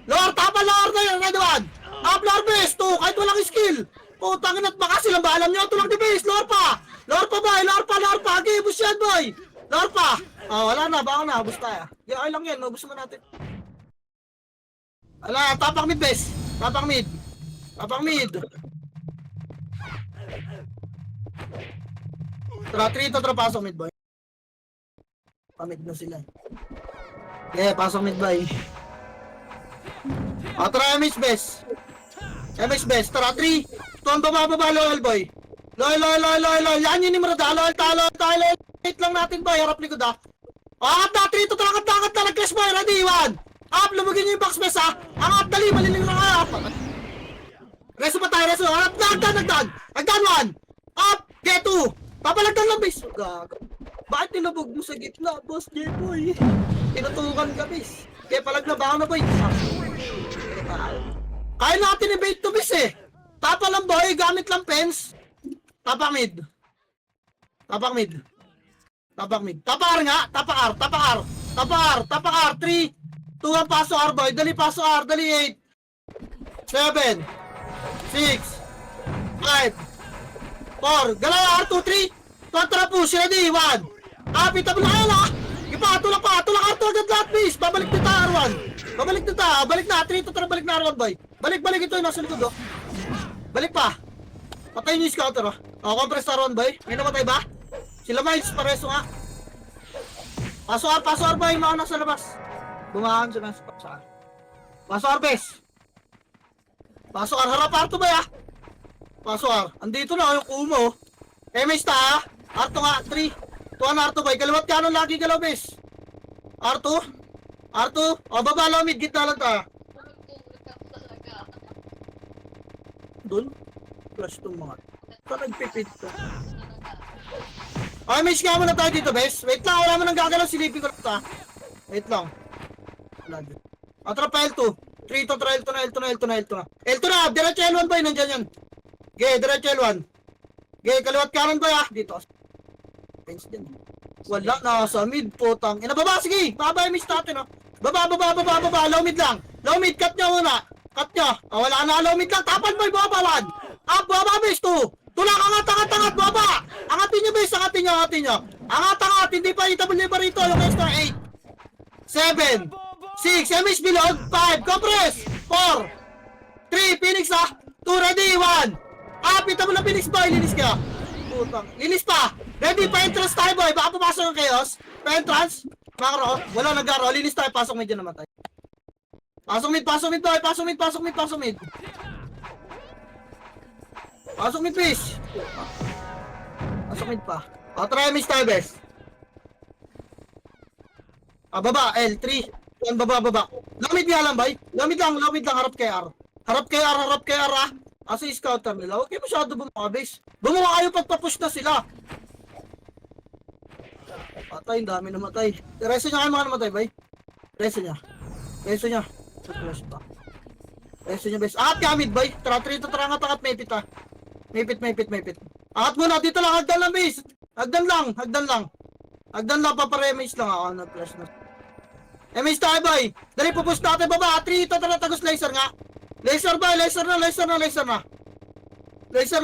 Lower, tapa, lower na yun. Ready 1. Up, lower base, 2. Kahit walang skill. Putangin at baka silang ba? Alam nyo, tulak di base. Lower pa boy. Lower pa. Okay, bus yan boy. Lower pa. Wala na, baka na. Bus tayo. Okay lang yan, mabus mo natin. Wala, tapak mid base. Tapak mid. Tara, 3 to pasok mid boy. Pamid na sila. Pasok mid boy. Tara, MH best. Tara, 3. Tuwan baba, loyal boy. Loyal. Yan yun ni Marada. Loyal. Wait lang natin boy. Harap likod ah. Angat na, 3 to angat na. Nag-clash boy. Ready, 1. Up, lumagin nyo yung box best ha. Angat, dali. Maliling na kaya. Reso pa tayo. Nagdan. 1. Up, get 2. Papalagdan lang base. Gago. Bakit nilabog mo sa gitna, boss J-boy? Tinutukan ka, base. Kaya palag na baka na, boy. Kaya natin i-bait to, base, eh. Tapa lang, boy. Gamit lang fence. Tapak mid. Tapa R nga. Tapak R. 3. 2 ang paso R, boy. Dali paso R. Dali 8. 7. 6. 5. 4. Galaw R2, 3. Kontra push. Ready, 1. Pita mo na kayo na. Tulak R2 agad lahat, please. Babalik na ta, R1. Balik na. 3 to balik na R1, boy. Balik ito yung nasa likod, oh. Balik pa. Patayin yung scouter, oh. Compress R1, boy. May namatay ba? Sila Miles, pareso nga. Paso R, boy. Mga nasa labas. Bumahan siya nasa R. Paso R, bes. Paso R, harap R2, boy, ah. Paso R. Andito na, yung kumo. MH ta, ah. R2 nga, 3. Tuan R2 boy, kaliwat kanon lagi galaw bes. R2. Baba lang mid, gitna lang ta. Doon. Flash tong mga. Nagpipit to. Miss nga muna tayo dito bes. Wait lang, wala mo nang gagalaw, silipin ko lang ta. Wait lang. Atrapa L2. 3 to L2 na. Diretso L1 boy, nandyan yan. Diretso L1. Kaliwat kanon boy ah. Dito. Wala, nasa mid, putang. Baba, sige. Baba yung miss natin, oh. Baba. Low mid lang. Low mid, cut nyo muna. Wala na, low mid lang. Tapan boy, baba 1. Up, baba, base 2. Tulak, angat, baba. Angatin nyo, base, angatin nyo. Angat, hindi pa itabuli ba rito. Yung extra 8. 7. 6, MH bilog. 5, compress. 4. 3, Phoenix, ah. 2, ready, 1. Pita mo na Phoenix boy, linis ka. Putang, linis pa. Ready, pa-entrance tayo boy. Baka pumasok ng chaos. Pa-entrance. Makro. Wala nag-garo. Linis tayo. Pasok mid dyan naman tayo. Pasok mid boy. Pasok mid. Pasok mid please. Pasok mid pa. Try miss tayo best. Baba. L3. Yan baba. Lamid nga lang boy. Lamid lang. Harap kay R. Harap kay R ah. Asa yung scouter nila. Huwag kayo masyado bumuka base. Bumuka kayo pagpapush na sila. Patay, dami namatay. Reso nyo kayo mga namatay, bay. Reso niya. Reso niya. Sa flash pa. Reso niya, bes. Angat ka, mid, boy. Tara, trito, tara, angat, may pit, ha. May pit. Angat muna, dito lang, hagdan lang, bes. Hagdan lang. Hagdan lang, paparemis lang ako. Nag-flash na. Emis tayo, boy. Dali, pupush natin, baba. Trito, tara, tagos, laser nga. Laser, boy. Laser na. Laser na,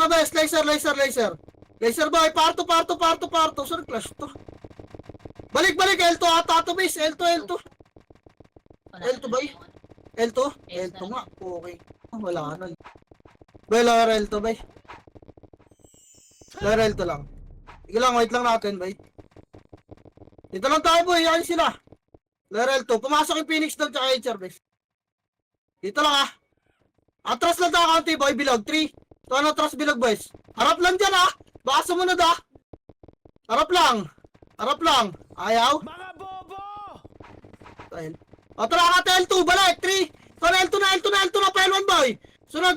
bes. Laser, boy. Parto. Saan clash to? Balik, L2 ata to, base. L2. L2 ba eh? L2 nga. Okay. Wala na. Bay, lower L2, bay. Lower L2 lang. Sige lang, wait lang natin, bay. Dito lang tayo, boy. Yan sila. Lower L2. Pumasok yung Phoenix doon tsaka HR, bay. Dito lang, ah. Atras lang tayo, county, boy. Bilog. 3. Ito ano, atras, bilog, boys. Harap lang dyan, ah. Baka sumunod, ah. Harap lang. Ayaw. Mga bobo! Dahil. O, tara ka, L2, balik, 3. So, L2 na, L1, boy. Sunod.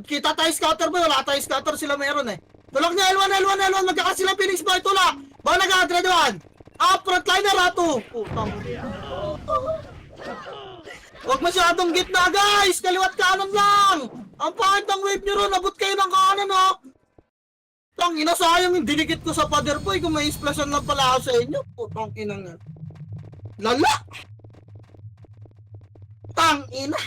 Kita tayo scatter, boy. Wala tayo scatter, sila meron, eh. Tulak niya, L1. Magkaka sila Phoenix, boy. Tulak. Baka nag-adred 1. Frontliner, ato. Putang. Huwag masyadong gitna, guys. Kaliwat kanan lang. Ang pangit ng wave nyo ron. Abot kayo ng kanan, oh. Tang ina, sayang yung dinikit ko sa pader, boy. Kung may splashan lang pala ako sa inyo. Putang ina nga. Lala! Tang ina.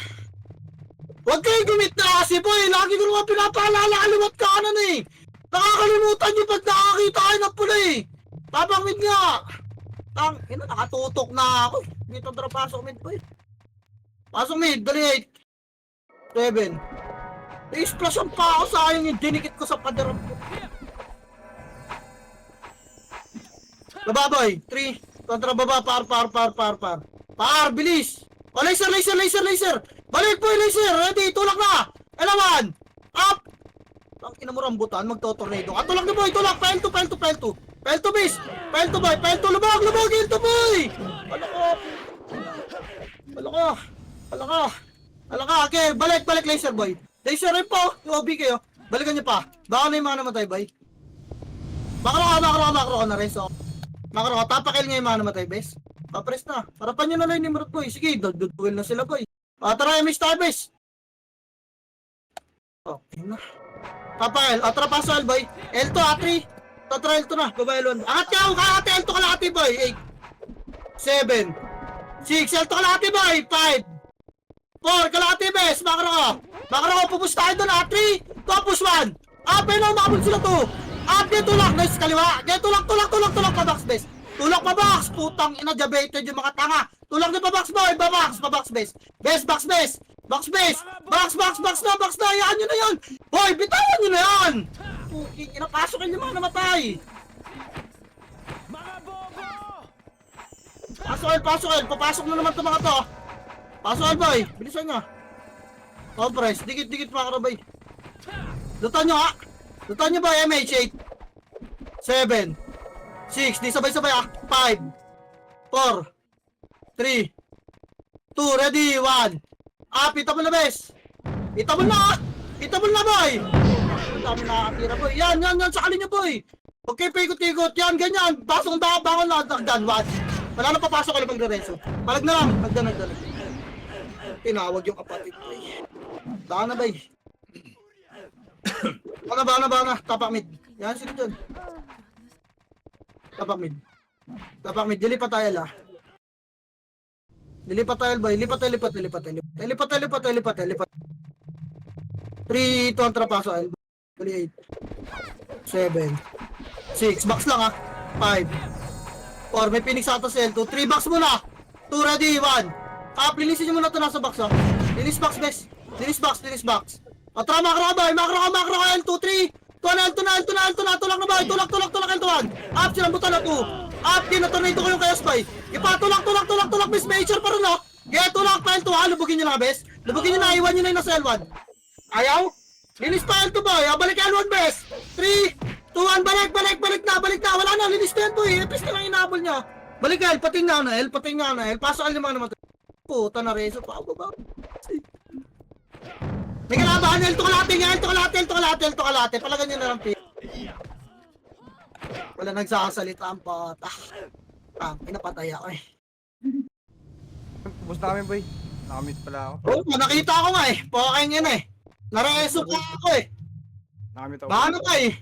Huwag kayo gumita kasi, boy. Lagi ko naman pinapaalala kaliwat kanan, eh. Nakakalimutan nyo pag nakakita kayo ng pula, eh. Tabang mid nga. Tang ina, nakatutok na ako. Dito tara, pasok mid, boy. Pasok mid, dali 8. 7. I-splashan pa ako, sayang yung dinikit ko sa pader. Baba, boy. 3. Kontra baba. Par, bilis. O, laser. Balik, boy, laser. Ready, tulak na. Elawan. Up. Ang ina mo rambutan, magto-tornado. Tulak na, boy, tulak. Pile 2, base. Pile 2, boy. Pile 2, lubog, L2, boy. Alaka. Okay, balik, laser, boy. Laser rin po. Yung OB kayo. Balikan nyo pa. Baka na yung mga namatay, boy. Makro na rin, so. Makro, tapakil nga yung mga namatay, base. Papres na. Harapan nyo na lang yung Nimrod, boy. Sige, dudugil na sila, boy. Tara, MS tayo, base. Okay na. Tapakil. Tara, paso, boy. L2, A3. Tara, L2 na. Baba, L1. Angat ka, kakati, L2 kalahati, boy. 8. 7. 6. L2 kalahati, boy. 5. 4. Kalahati, base. Makro, pupush tayo doon. A3. Push 1. Pero makapun sila 2. Tulak, nice, kaliwa. Tulak, pabox, base. Tulak, pabox. Putang ina, diabetes yung mga tanga. Tulak na pabox, boy. Pabox, base. Box, base. Box na. Yan nyo na yan. Boy, bitawan nyo na yan. Puking ina, pasokin yung mga namatay. Mga bobo! Pasokin. Papasok na naman itong mga to. Pasokin, boy. Bilisan nyo. Compress. Dikit, mga karabay. Lutan nyo, ha. Lutan nyo, boy. MH8. 7. 6. Di sabay-sabay, ha. 5. 4. 3. 2. Ready. 1. Itabol na, bes. Itabol na, boy. Ang dami nakakatira, boy. Yan. Sa kalin nyo, boy. Okay, paikot-ikot. Yan, ganyan. Pasok ang bangon na. Hagdan. Wala na papasok ko lang magre-reso. Palag na lang. Hagdan. Tinawag yung kapatid, boy. Baka na, boy. Baka na. Tapak mid. Yan, sila dyan. Tapak mid. Dilipat tayo, la. Dilipat tayo, boy. Lipat. 3, 2, ang trapaso, L. 8. 7. 6. Box lang, ha. 5. 4. May Phoenix ata sa L2. 3 box muna. 2 ready. 1. Linisin nyo muna ito nasa box, ha. Linis box, bes. Linis box. Tara, makro ka, boy. Makro ka, L2, 3. L2 na. Tulak na, boy. Tulak, L2, 1. Up, sinambutan na 2. Up, tornado ko yung kayos, boy. Tulak, bes. May HR pa rin, oh. Tulak pa L2, ha. Lubugin nyo na, bes. Lubugin nyo na, iwan nyo na yung nasa L1. Ayaw? Linis pa L2, boy. Balik L1, bes. 3, 2, 1. Balik na. Wala na, linis na yan, boy. Epis na lang inabol niya. Balik L, pating na, L. Pasok L yung mga naman. Puta na reso pa ako ba? May kalabahan, L2 kalate. Palagan nyo na lang, P. Wala nagsasalita ang pata. Pinapatay ako, eh. Ubus na kami, boy. Nakamit pala ako. Oo, nakita ko nga eh. Pokain yan eh. Nareso pa ako eh. Nakamit ako. Paano ka eh?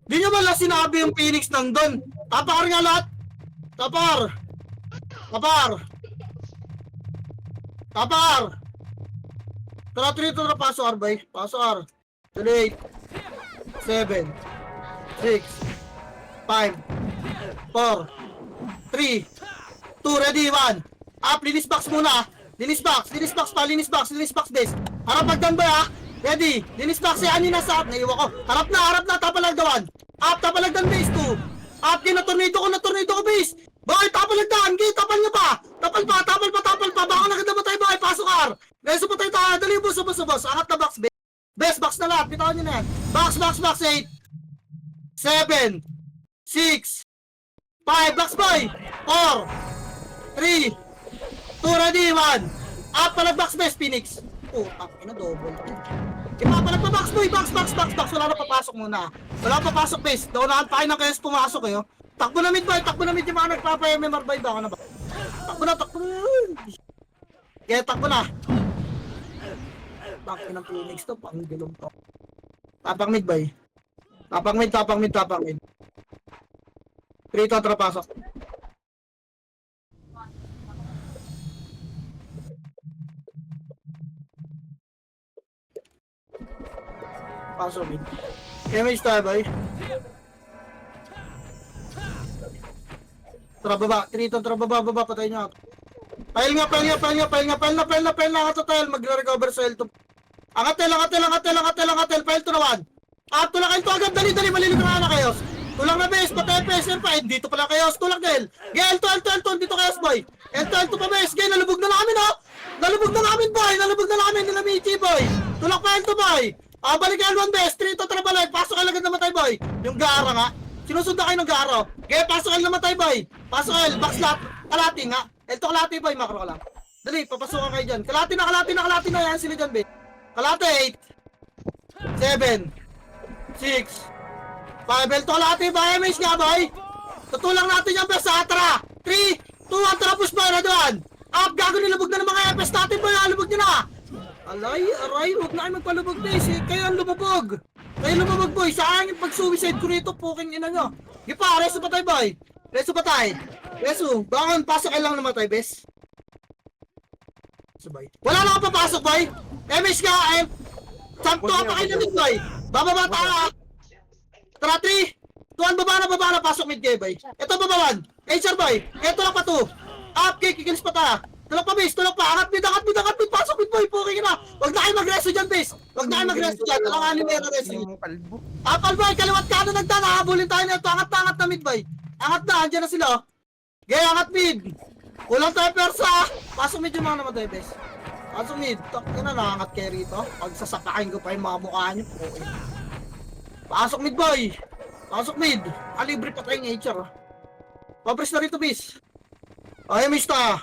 Di nyo ba lang sinabi yung Phoenix nandun? Tapakar nga lahat. Tapar. Tapar. Tapar. Tara, trito na paso R, bay. Paso R. 8, 7, 6, 5, 4, 3, 2, ready, 1. Up, linis box muna. Linis box pa, linis box base. Harap pagdan ba ha? Ready, linis box yan yung nasa up. Naiwa ko. Harap na, tapalagdawan. Up, tapalagdan base 2. Up, tornado ko base. Boy, tapalagdan, tapal nyo pa. Tapal pa. Baka naganda ba tayo, boy? Pasok R. Reso pa tayo. Dali, boss. Angat na box, base. Best box na lahat, bitawan nyo na yan. Box, 8, 7, 6, 5, box boy, 4, 3, 2, ready, 1. Up, palag box best, Phoenix. Oh, na double. Ipapalag pa box boy, box. Wala na papasok muna. Wala na papasok base. Daunahan pa kayo ng kayas pumasok kayo. Takbo na mid boy, yung mga nagpapa-MMR boy ba ako na ba? Takbo na. Yeah, takbo na. Bakit ng Phoenix to? Panggilong to. Tapang mid ba eh? Tapang mid. 3 to, pasok. Pasok mid. Image tayo ba eh? Tara baba. 3 to, baba. Patay niya. Pile nga. Magre-recover sa L2. Angatel. Pile to na 1. Tulak to agad. Dali. Malilig na na kayo. Tulak na base. Patay PSR pa. Dito pala kayo. Tulak na L. L2. Dito kayo boy. L2 pa base. Nalubog na namin oh. Nalubog na namin. Nila Michi boy. Tulak pa L2 boy. Balik L1 base. 3 to trabalay. Pasok kayo agad na matay boy. Yung gara nga. Sinusunda kayo ng gara. Pasok kayo na matay boy. Pasok kayo. Box lot. Kalati nga. L2 kalati boy. Makro ka lang. Dali. Papasukan kayo dyan. Kalati na. Yan sila dyan base. Kalate 8, 7, 6, 5, L2 kalate ba? MH nga boy. Tutulang natin yung best ha. Tara. 3, 2, 1, tara push boy. Radwan. Up. Gago nilabog na ng mga FS natin boy. Nalabog nyo na. Aray. Huwag na kayo magpalubog guys. Kayo ang lumabog. Boy. Saan yung pag-suicide ko rito? Puking ina nyo. Gipa. Reso pa tayo boy. Reso. Bangon. Pasok kayo lang namatay best. Wala na akong papasok boy. MH ka eh. Samto pa kayo na mid boy. Bababa tayo. Tara 3, 2, 1 baba na pasok mid kayo boy. Ito baba 1. HR boy. Ito lang pa 2. Up kick kikilis pa tayo. Tulak pa base. Angat mid. Pasok mid boy. Puking na. Huwag na kayo mag-reso dyan base. Alanganin mo yan reso. Apal boy. Kaliwat ka na nagdana. Habulin tayo na ito. Angat na mid boy. Angat na. Andyan na sila. Angat mid. Kulang tayo persa. Pasok mid yung mga namatay base. Pasok mid. Ina nangangat kayo rito. Pag sasapakain ko pa yung mga mukha nyo. Okay. Pasok mid boy. Libre pa tayong HR. Pabres na rito bis. MH ta.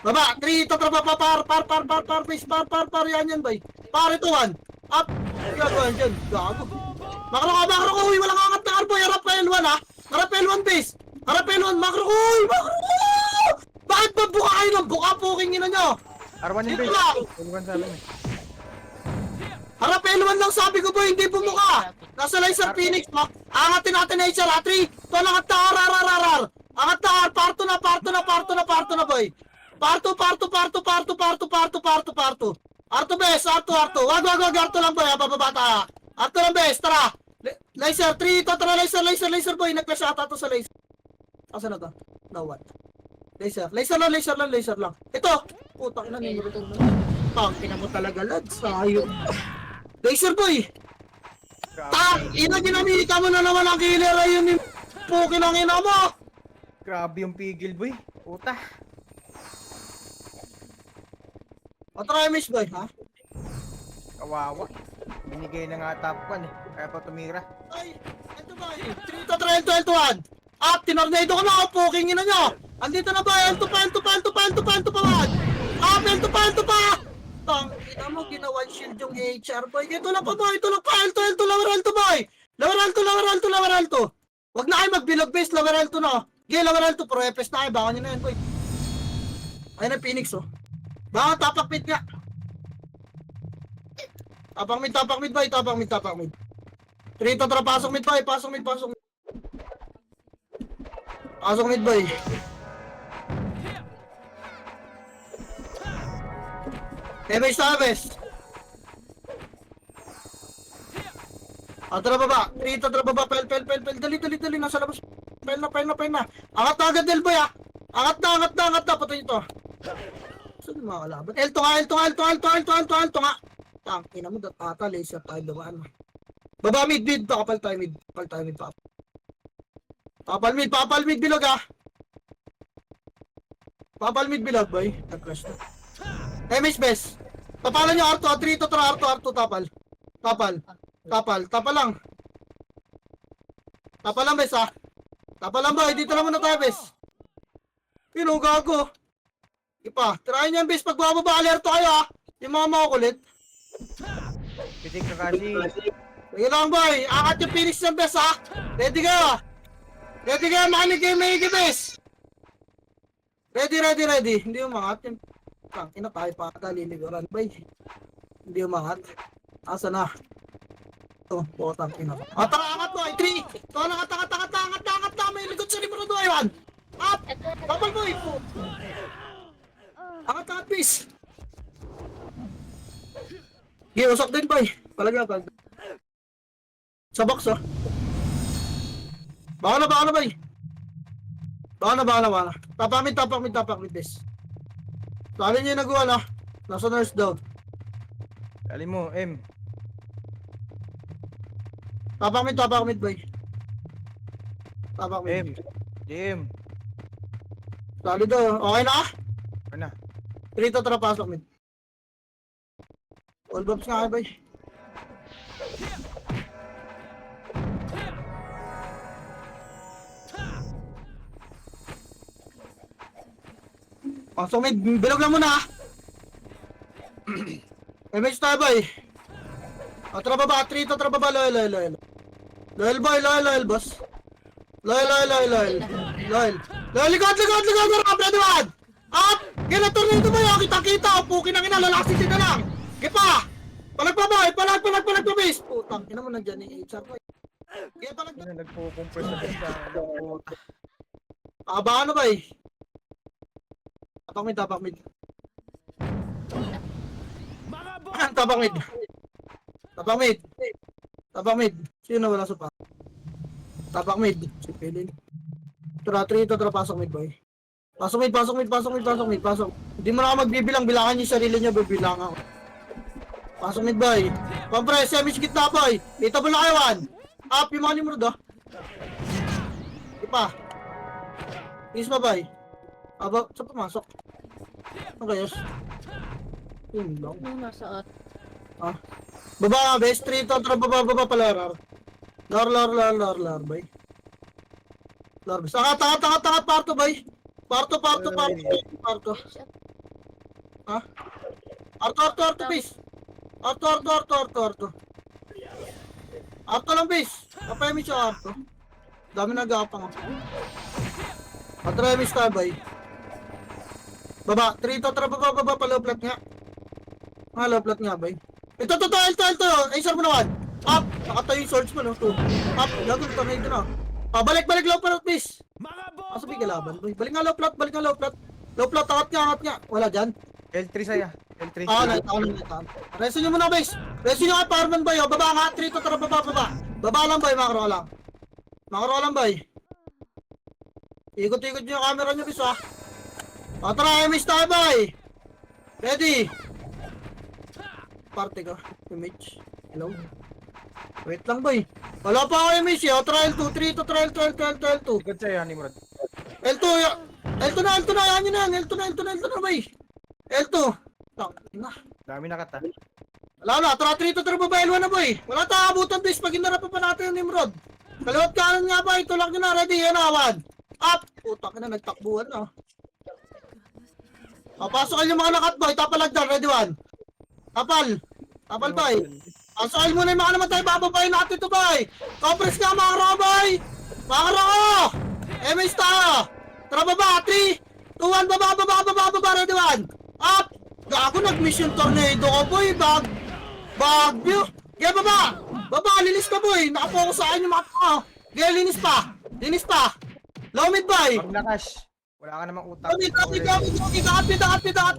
Baba. 3 to trapa par bis. Par yan boy. Par ito 1. Up. Gagawin dyan. Gago. Makro ko. Uy. Walang angat na arboy. Harap pa L1 ha. Harap L1 bis. Makro ko. Uy. Makro ko. Bakit ba buka kayo ng buka puking ina nyo? R1 yung Dito base. lang. L1 sa amin eh. Harap L1 lang sabi ko boy, hindi bumuka. Nasa Laser Phoenix, angatin natin HR ha, 3, 2, angat na R. Angat na R, parto na boy. Parto. Arto bes, Arto. Wag, Arto lang boy, bababata. Arto lang bes, tara. Laser, 3, tara laser boy, nag-flash ata to sa laser. Asa na to? No, what? Laser lang. Ito, putang ina nyo. Tangina mo talaga lads, ayun. Laser boy! Ina ginamita mo na naman ang killer ayun ni Puki ng ina mo! Grabe yung pigil, boy. Puta. O try miss boy, ha? Kawawa. Binigay na nga top 1 eh. Kaya pa tumira. Ay! Ito boy! 3 to try L2 1! Up! Tinornado ko na ako! Puking ina nyo! Andito na ba? L2 pa! Man! Up! L2 pa! Tang ina mo, ginawan shield yung HR boy. Ito lang pa boy! Ito lang pa! L2 boy! Lower L2! Wag na kayo magbilog base! Lower L2 na! Lower L2! Pro FS na kayo! Baka nyo na yan boy! Ayun ang Phoenix, oh. Baka tapak mid nga. Tapak mid, boy. Tapak mid. Trito, tara, pasok mid, boy. Pasok mid. Pasok mid, boy. Damage sa Aves. Tara baba. Trito, tara baba. Pel. Dali. Nasa labas. Pel na. Angat na agad, boy, ah. Angat na. Patay ito. Saan yung mga kalaban? Elto nga. Tangina mo, data, laser tayo dumaan. Baba mid, pakapal tayo mid. Papal mid bilog, ah. Papal mid bilog, boy. Nag-crash na. MS best. Tapalan nyo, Arto. Trito, Arto, tapal. Tapal lang. Tapal lang, bes, ah. Tapal lang, boy. Dito lang muna tayo, bes. Yun, gago. Ipa, try niyan, bes. Pag bababa, alerto kayo, ah. Yung mga makukulit. Pitik ka kasi. Sige lang, boy. Angat yung finish ng bes, ha. Ready ka? Makinig kayo, bes. Ready. Hindi umangat yung... Ina tayo pa ata, liliguran, boy. Hindi umangat. Asa na? Ito, botang ina. Tara, angat, boy. 3. Ito, angat. May likod sa libro doon, Iwan. Up! Tapal, boy. Angat, please. Okay, usok din, boy. Palagyan. Sa box, oh. Baka na, boy. Baka na. Tapak mid, bes. Sali niyo yung nagawa na. Nasa nurse daw. Dali mo, M. Tapak mid, boy. Tapak mid. M. Sali daw. Okay na? Ano? Trito, tara, pasok mid. All bobs nga, boy. Pasok mid, bilog lang muna, ah. Image tayo, boy. Tara baba, Trito, tara baba, loyal. Loyal, boy, loyal, boss. Loyal. Likod, tara, Brad. Up! Gila, tornado mo yun, kita, pukin ang ina, lalasin sila lang. Gipa! Palag pa, boy, palag pa, base. Putang, ina mo nandyan ni HR, boy. Kaya palag pa. Nagpo-compress na basta. Baka na, boy. Tapak mid. Tapak mid. Sino wala sa pa? Tapak mid. Si Pilin. Trito, pasok mid, boy. Pasok mid. Hindi mo na ako magbibilang. Bilangan niyo yung sarili niyo, bibilang ako. Pasok mid, boy. Pampres, semi gitna, boy. Itable na kayo, Juan. Up, yung mga nimrod, oh. Ipa. Is pa, boy. Aba, saan pumasok? Ano kayos? Yun lang. Ano nasa at? Baba, best 3 to, baba pala, Lar, bay. Lar, best. Angat, parto, bay. Parto. Ha? Arto, base. Arto. Arto lang, base. Kapayami siya, Arto. Dami nag-aapang ako. Atramis tayo, bay. Baba, 3 to, baba, paloplat nga. Paloplat nga, bay. Ito. Ay, sir mo naman. Up! Nakatayo yung swords mo, no? Up! Gago, tangay ito na. Balik, low plot, please. Asa bigay laban, boy? Balik nga low plot. Low plot, angat nga. Wala dyan. L3 saya. L3. Nalitaan. Reso nyo muna, boys. Reso nyo nga, Powerman, boy. Baba nga, 3 to, tara, baba. Baba lang, boy, makro lang, boy. Ikot-ikot nyo yung camera nyo, bis, ah. Tara, MS tayo, boy. Ready. Parte ka, image. Hello? Wait lang, boy. Wala pa ako image, eh. Trial 2, 3 to trial 2. Sigod sa'yo, Nimrod. L2 na, yan yun. L2 na, boy. L2. Na. Dami na kata. Wala na, tara 3 to tara baba, L1 na, boy. Wala tayo abutan, bis. Pag hinarap pa natin yung Nimrod. Kaliwat kanan nga, boy. Tulak nyo na, ready. Yan na, 1. Up. Putak na, nagtakbuhan na. Pasokan yung mga nakat, boy. Tapalagdan, ready 1. Tapal, boy. Asal mo na yung mga naman tayo, bababayin natin ito, boy. Compress ka, mga karo, boy. Mga karo. MS tayo. Tara baba, 3, 2, 2-1, baba, ready 1. Up! Gago, nag-mission tornado ko, boy. Bagyo. Kaya baba, linis ka, boy. Nakapokus sa akin yung mga tao. Kaya linis pa. Low mid, boy. Pag nakash, wala ka namang utang.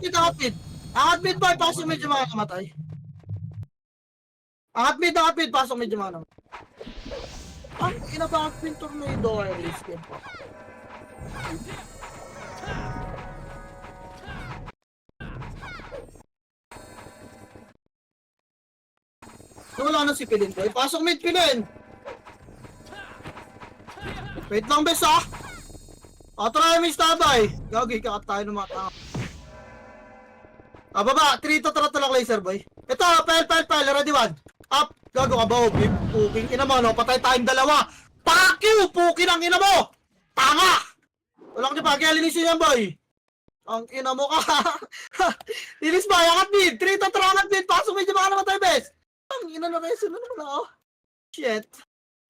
Gamit. Angat mid, boy. Pasok medyo mga namatay. Angat mid. Pasok medyo mga namatay. Ang inabakit pin tornado ay risk yan. Wala na si Pilin, boy. Pasok mid, Pilin. Wait lang, bes, ha? Try mo yung stabay. Gagi, kakat tayo ng mga tanga. Baba. 3 to lang laser, boy. Ito, pile. Ready 1. Up. Gago ka ba, oh? Puking ina mo, no? Patay tayong dalawa. Fuck you! Puking ang ina mo! Tanga! Walang niya pa. Kaya linisin yan, boy. Ang ina mo ka. Linis ba? Angat mid. 3 to angat mid. Pasok medyo baka naman tayo, bes. Ang ina na reso na naman ako. Shit.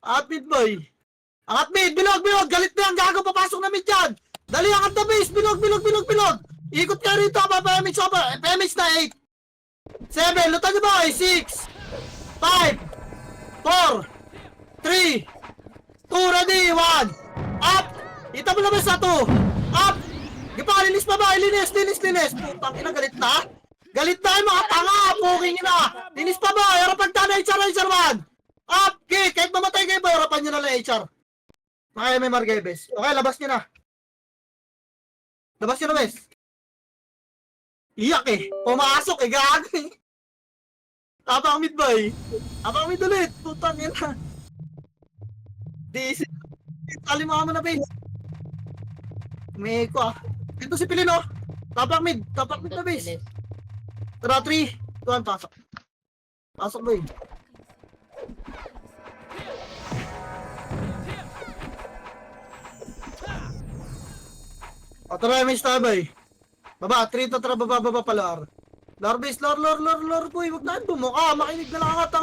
Angat mid, boy. Angat mid. Bilog. Galit na yan. Gago. Papasok na mid yan. Dali, angat na base. Bilog. Ikot ka rito. PMH na 8. 7. Lutan niyo, boy. 6. 5, 4, 3, 2, ready, 1. Up! Ita mo naman sa 2. Up! Gipa, linis pa ba? Linis. Putang ina, galit na. Galit na yung mga tanga. Puking ina. Linis pa ba? Harapan ta na HR 1. Up! Okay, kahit mamatay kayo ba, harapan nyo na lang HR. Makaya may Margebes. Okay, labas nyo na. Bes. Iyak eh. Pumasok eh, gago eh. Tapang mid, boy. Tapang mid ulit. Putang ina. DC. Tali mo na, base. May ko ah. Ito si Pilino. Tapang mid na, base. Tara, 3, 2, 1, pasok. Pasok, boy. Tara, may stabay. Baba, 3 to tara, baba pala. Lord base, lord, boy, wag na bumuka, makinig na lang, angat,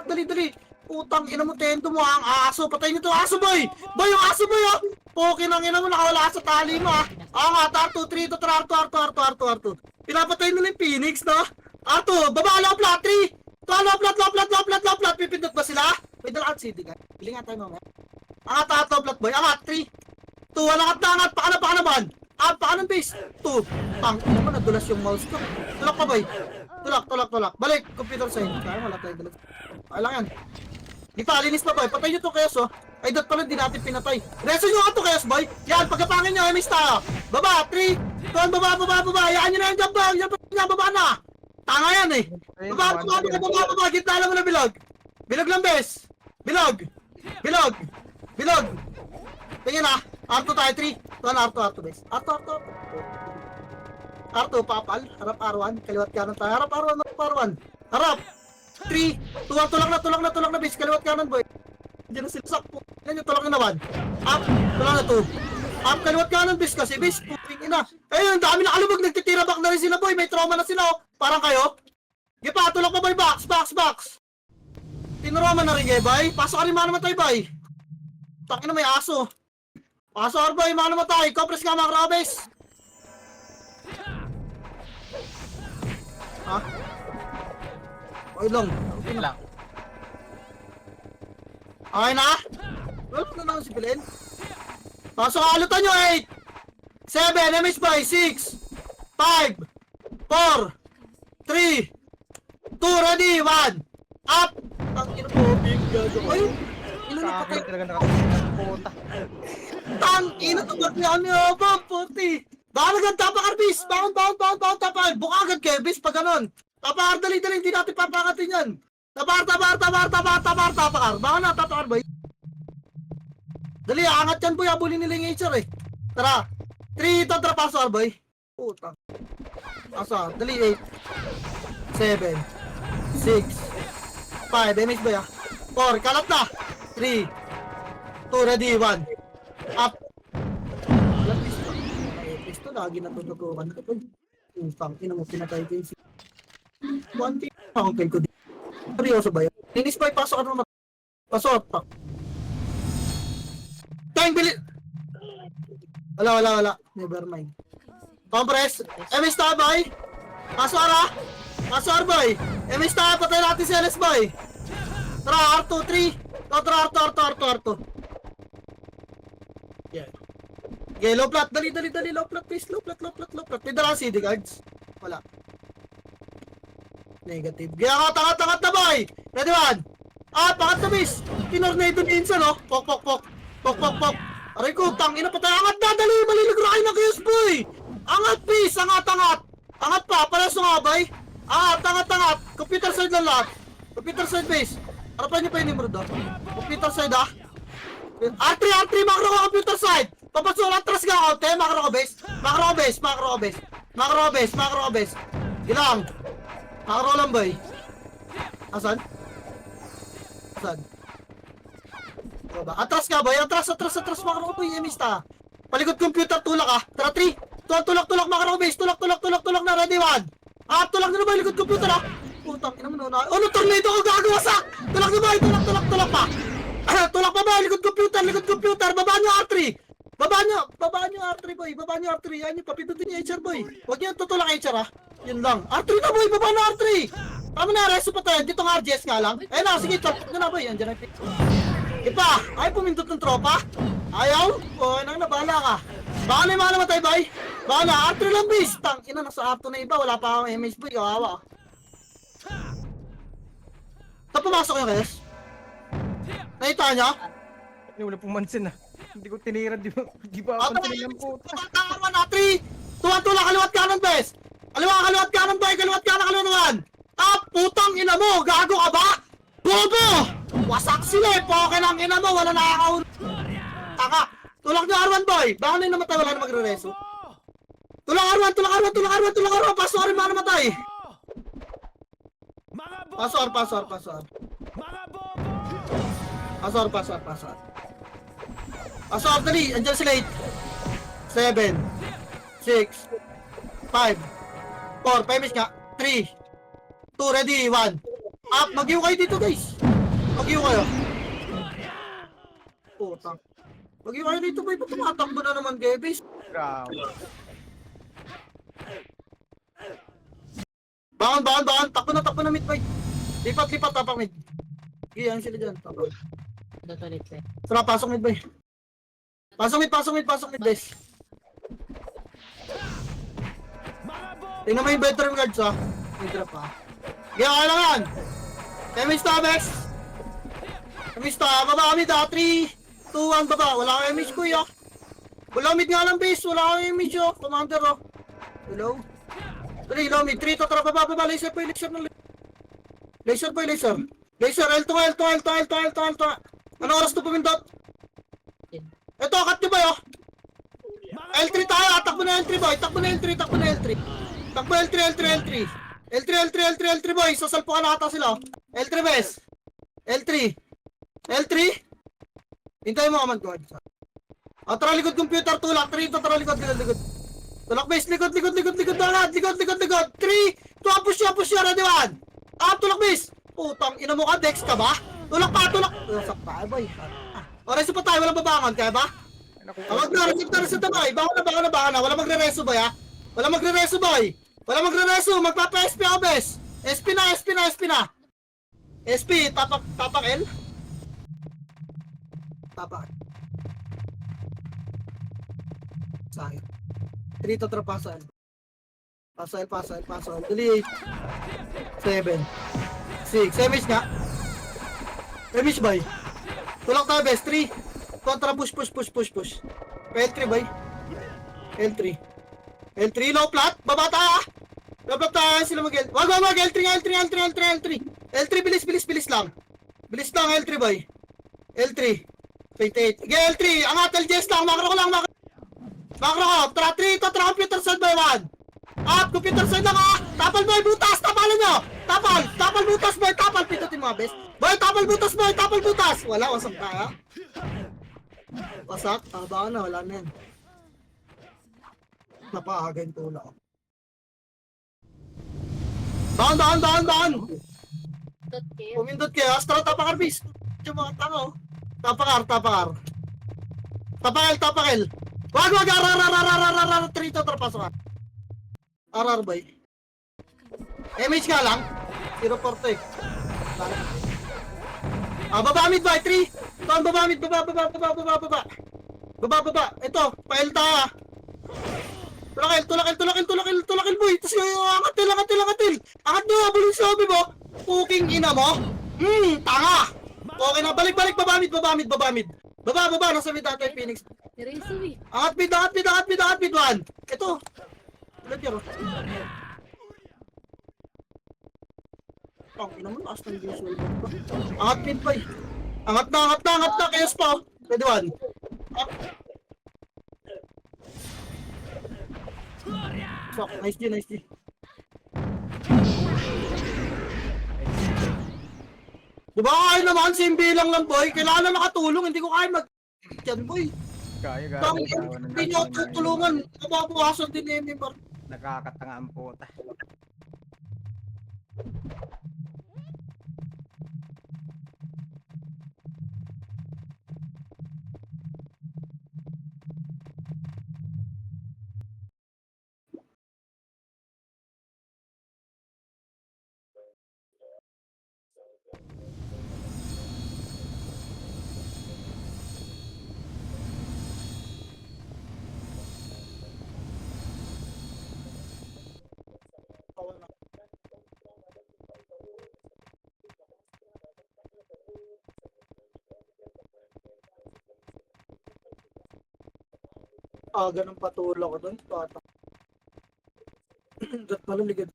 dali. Putang ina mo, tento mo, ang aso, patay nyo to, aso, boy! Boy, yung aso, boy, oh! Pokin ang ina mo, nakawala sa tali mo, ah! Angat, R2, 3 to tara, R2. Pinapatay nila yung Phoenix, no? R2, baba, low plat, 3! Low plat, pipindot ba sila? Wait, dalakat city ka. Piling nga tayo mamaya. Angat, low plat, boy, angat, 3, 2, angat, pakanaban! Pakanan base! 2! Tang, ina mo, nadulas yung mouse ko. Tulak pa, boy. Tulak. Balik, computer sign. Kaya wala tayo dalas. Kaya lang yan. Di pa, linis pa, boy. Patay nyo to, Chaos, oh. Ay, dot pala, di natin pinatay. Reso nyo ka to, Chaos, boy. Yan, pagkapangin nyo, MS tayo. Baba, 3, 2, baba. Yan nyo na yung jump, yan, baba na. Tanga yan, eh. Baba. Gitna lang mo na bilog. Bilog lang, bes. Bilog. Tingin na. R2 tayo, 3. R2, bes. R2, papal. Harap R1. Kaliwat kanan tayo. Harap R1. Harap. 3, 2, 1. Tulak na, bes. Kaliwat kanan, boy. Diyan na sila sakpo. Yan yung tulak na naman. Up. Tulak na 2. Up. Kaliwat kanan, bes. Kasi, bes. Puping ina. Ayun, ang dami na kalubog. Nagtitira back na rin sila, boy. May trauma na sila, oh. Parang kayo. Gipa, tulak pa, boy. Box. Tinurama na rin, boy. Pasok ka rin, mga naman tayo, boy. Takin na, may aso. Pasok, boy. Mga naman tayo. Compress nga, mga krabes. Ha? Okay lang. Okay na? Wala na naman si Pilin. Pasok, alutan nyo, 8, 7, MS by 6, 5, 4, 3, 2, ready, 1, up! Ang ina po, big gago. Ayun! Ina na patay. Talaga nakatayin. Puta. Tang ina to, ba't niya ba, puti? Baka agad, tapakar, bis! Bound, tapakar! Buka agad kayo, bis, pag ganon. Tapakar, dali, hindi natin papakatin yan. Tapakar. Baka na, tapakar, boy. Dali, angat yan, boy. Abulin nila yung HR, eh. Tara. 3, ito, tara, pasok, boy. Puta. Pasok, dali, 8, 7, 6, 5, MS, boy, ah. 4, kalat na. 3, 2, ready, 1. Up. Ito, lagi na tututukan ko. Pang, ina mo, pinatay ko yung si... One thing, akong kill ko dito. Seryoso ba yun? Linis pa, pasok ka naman. Pasok, pak. Time, bilis! Wala. Never mind. Compress. MS tayo, boy. Paswara. Paswara, boy. MS tayo, patay natin si LS, boy. Tara, R2, 3. Tara, R2. Yeah. Okay, low plat. Dali. Low plat, please. Low plat. May dala CD cards. Wala. Negative. Kaya angat na, boy. Ready, one. Pangat na, miss. Tinornado ni Insa, no? Pok. Aray ko, tangina patay. Angat na, dali. Maliligrahin na kayos, boy. Angat, please. Angat. Angat pa. Pares nga, boy. Angat. Computer side lang lahat. Computer side base. Harapan niyo pa yung Nimrod, oh. Computer side, R3, macro ko computer side. Papasukan, atras ka ako, te. Macro ko base. Gilang. Macro lang, boy. Asan? Baba. Atras ka, boy. Atras. Macro ko, boy. Emista. Palikot computer, tulak, ah. Tara, 3. Tulak, macro ko base. Tulak na, ready, 1. Tulak na ba, likod computer, ah. Putang, ina mo na. Oh, no, tornado ko gagawa sa. Tulak na, boy. Tulak pa. Tulak pa, boy. Likod computer. Baba nyo, R3. Baba nyo, R3, boy. Yan yung papindutin niya, HR, boy. Huwag nyo tutulak, HR, ah. Yun lang. R3 na, boy. Baba na, R3. Tama na, reso pa tayo. Dito nga, RGS nga lang. Ayun na, sige, chop na, boy. Andiyan na, pick. Ipa, ay pumindot ng tropa. Ayaw? O, nang nabala ka. Baka na yung mga namatay, boy. Baka na, R3 lang, bis. Tang, ina, nasa R2 na iba. Wala pa akong MS, boy. Kawawa. Saan pumasok yung res? Nakita niya? Wala pong mansin ah. Hindi ko tinira, di ba ako pansin ng puta. Tama na, 3. Tuwan, kaliwat kanan, bes. Kaliwat kanan, boy. Kaliwat kanan. Putang ina mo. Gago ka ba? Bobo! Wasak sila eh. Poke ng ina mo. Wala nakakaun. Taka. Tulak niyo, R1, boy. Baka na yung namatay. Wala na magre-reso. Tulak R1. Paswari mga namatay. Paswar. Paswar. Paswar, dali. Andiyan sila 8. 7. 6. 5. 4. Paimish nga. 3. 2. Ready. 1. Up. Mag-iw kayo dito, guys. Mag-iw kayo. Putang. Mag-iw kayo dito, boy. Ba't tumatakbo na naman, Gebis? Grabe. Bangon. Takbo na mid, boy. Lipat, tapak mid. Iyan sila dyan, tapak. Toilet eh. Tara, pasok mid, boy. Pasok mid, guys. Tingnan mo yung veteran guards, ha. May drop, ha. Kailangan. Emista, Bex. Baba kami, 3, 2, 1, baba. Wala kang image, kuya. Wala mid nga lang, base. Wala kang image, oh. Commander, oh. Hello? Dali, low mid. 3, tara, baba. Laser, boy. Laser, L2. Ano oras to pumindot? Ito, cut nyo ba, oh? L3 tayo, takbo na L3, boy. Takbo na L3, boy. Sasalpo ka na ata sila, oh. L3, bes. L3. Hintayin mo, command guard. Tara, likod computer, tulak. 3, tara, likod. Tulak, base, likod. 3, 2, push ya, ready, 1. Tulak, base. Putang, ina mo ka, Dex ka ba? Tulak pa. Tulak pa, boy. Reso pa tayo, walang babangon, kaya ba? Wag na, reset na, boy. Baka na. Wala magre-reso, boy, ha? Magpapa-SP ako, bes. SP na. SP, tapak L. Tapak. Sayang. 3 to trapasan. Pasal. Dali. 7. 6. Semish nga. Semish, boy. Tulak tayo, bes. 3. Kontra push. L3, boy. L3, low plat. Baba tayo, ah. Low plat tayo. Sila mag-L. Wag. L3, bilis lang. L3, boy. L3. 28. Okay, L3. Angat, LGS lang. Macro ko. Tara, 3. Tara, computer side, boy. 1. Computer side lang, ah. Tapal, boy. Butas. Tapalan nyo. Tapal, butas, boy. Tapal. Pindutin mga best. Boy, tapal, butas. Wala, wasak tayo. Wasak. Baka na, wala na yan. Napakaga yung tula. Down. Pumindot kayo. Astro, tapakar, bis. Yung mga tango. Tapakar. Tapakal. Wag. 3 to, pasok ka. RR boy. MH ka lang. 0-4 baba mid boy. 3. Ito ang baba mid. Baba. Baba. Ito. Pael tayo Tulakil boy. Tapos yung angatil. Angat nyo. Bulong sabi mo. Puking ina mo. Tanga. Okay na. Balik. Baba mid. Baba. Nasa mid natin Phoenix. Nireso eh. Angat mid. 1. Ito. Ulit yun. Ang ina mo. Lakas ng visual. Angat mid boy. Angat na. Kayos pa. Pwede 1. So, nice G. Diba kaya naman, simbi lang boy. Kailangan na makatulong, hindi ko kaya yan boy. Kaya Bakit gagawa ng hindi nyo tutulungan? Mababawasan din yung par. Nakakatanga ang puta. Ganun patulong ko doon. Bata. Dat pala ligad.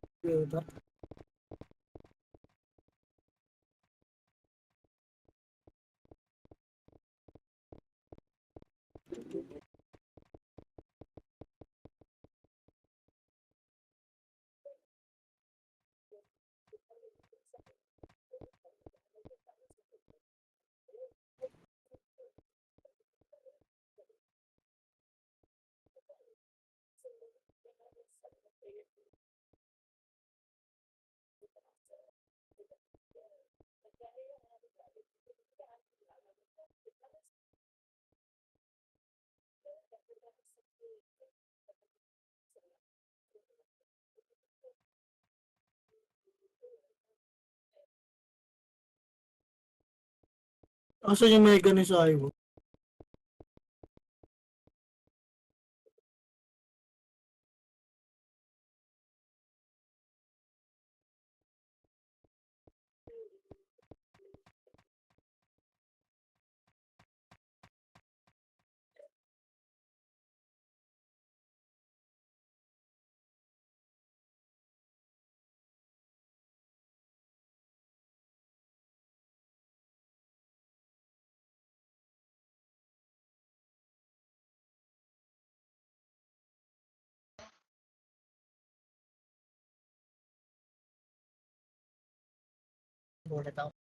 Asan yung mega ni Saibo? Ulit ako.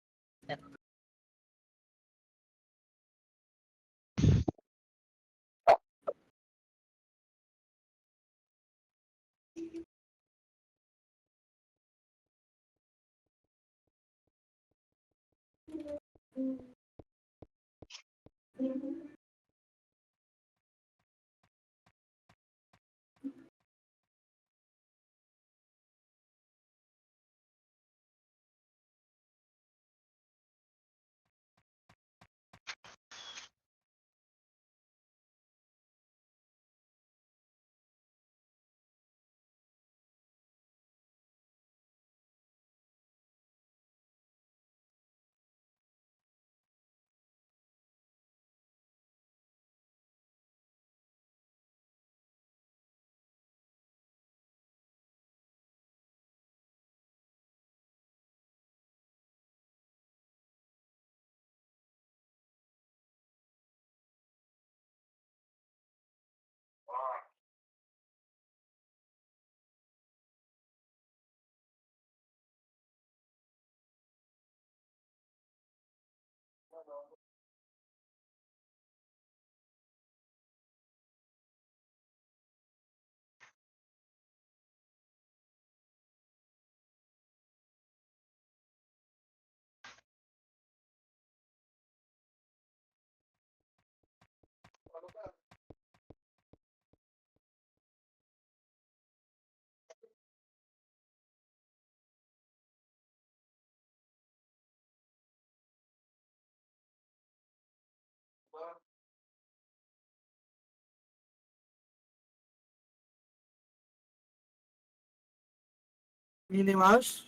Minnie Mouse?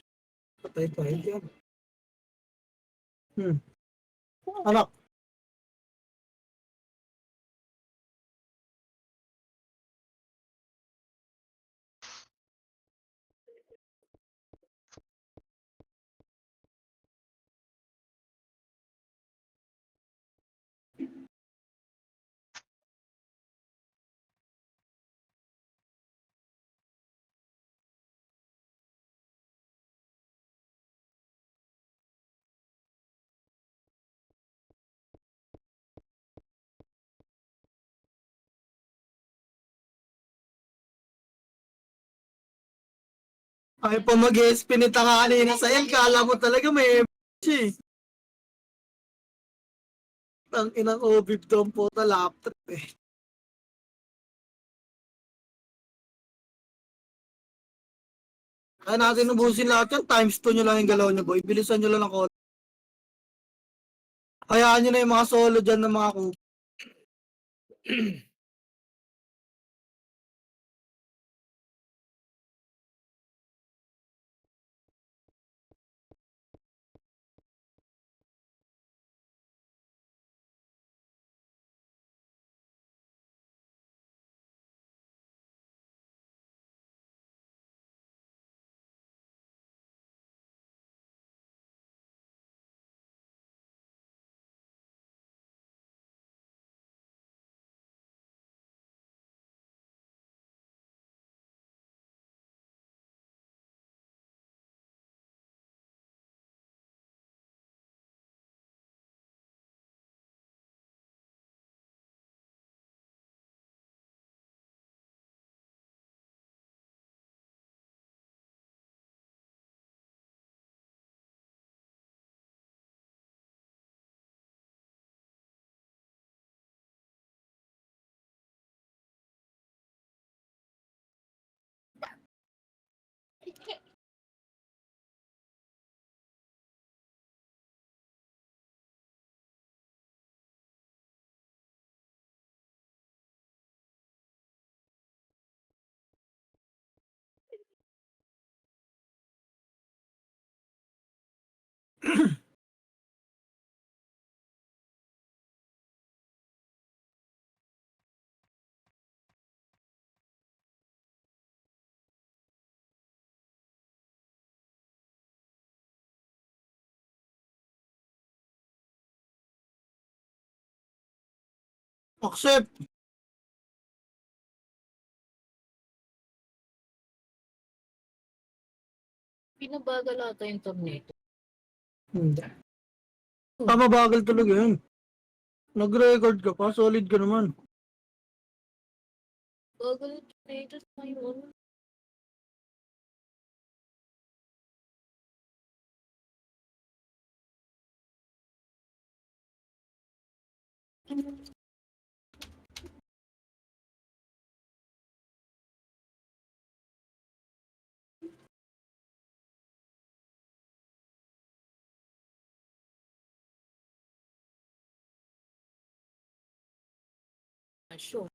Patay tayo dyan. Anak. Ay pa mag-ESP ni kanina sa yan. Kala mo talaga may eh. Ang inang obib doon po na laptop eh. Kaya natin ubusin lahat yan. Times 2 nyo lang yung galaw nyo, boy. Bilisan nyo lang ng konti. Hayaan nyo na yung mga solo dyan ng mga kupo. Accept. Pinabagal ata yung tornado. Hindi. Tama bagal talaga yun. Nag-record ka pa, solid ka naman. Bagal yung tornado ngayon. Sure.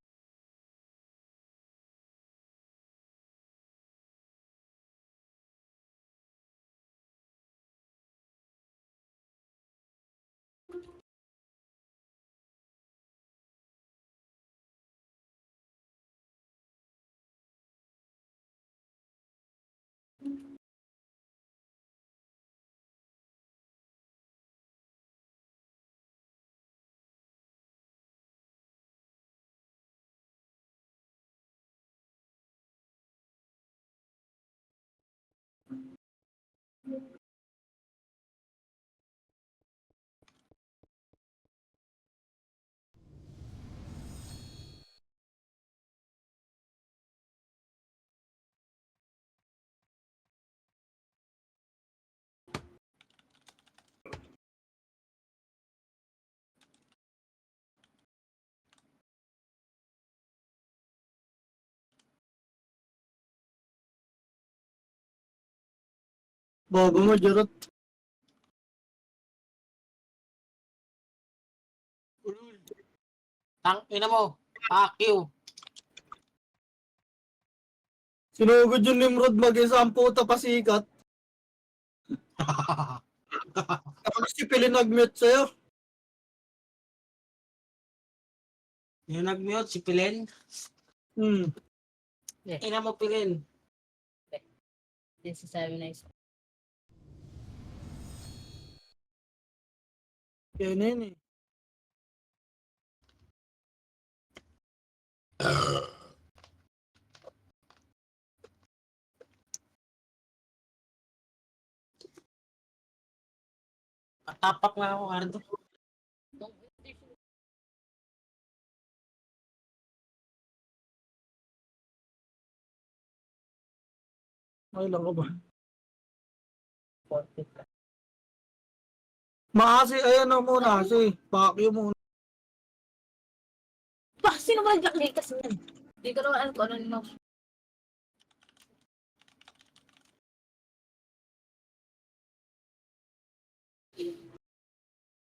Bobo mo, Jarot. Tang ina mo. Fuck you. Sinugod yung Nimrod mag-isa ang puta pasikat. Tapos si Pili nag-mute sa'yo. Yung nag-mute, si Pilen. Ina mo, Pilen. This is sabi na isa. Yan yun eh. Patapak na ako, Ardo. Ay lang ko ba? Maasi, ayan na muna kasi. Vacuum muna. Bah, sino ba nag-blackmail kasi yan? Hindi ko naman alam kung ano nila.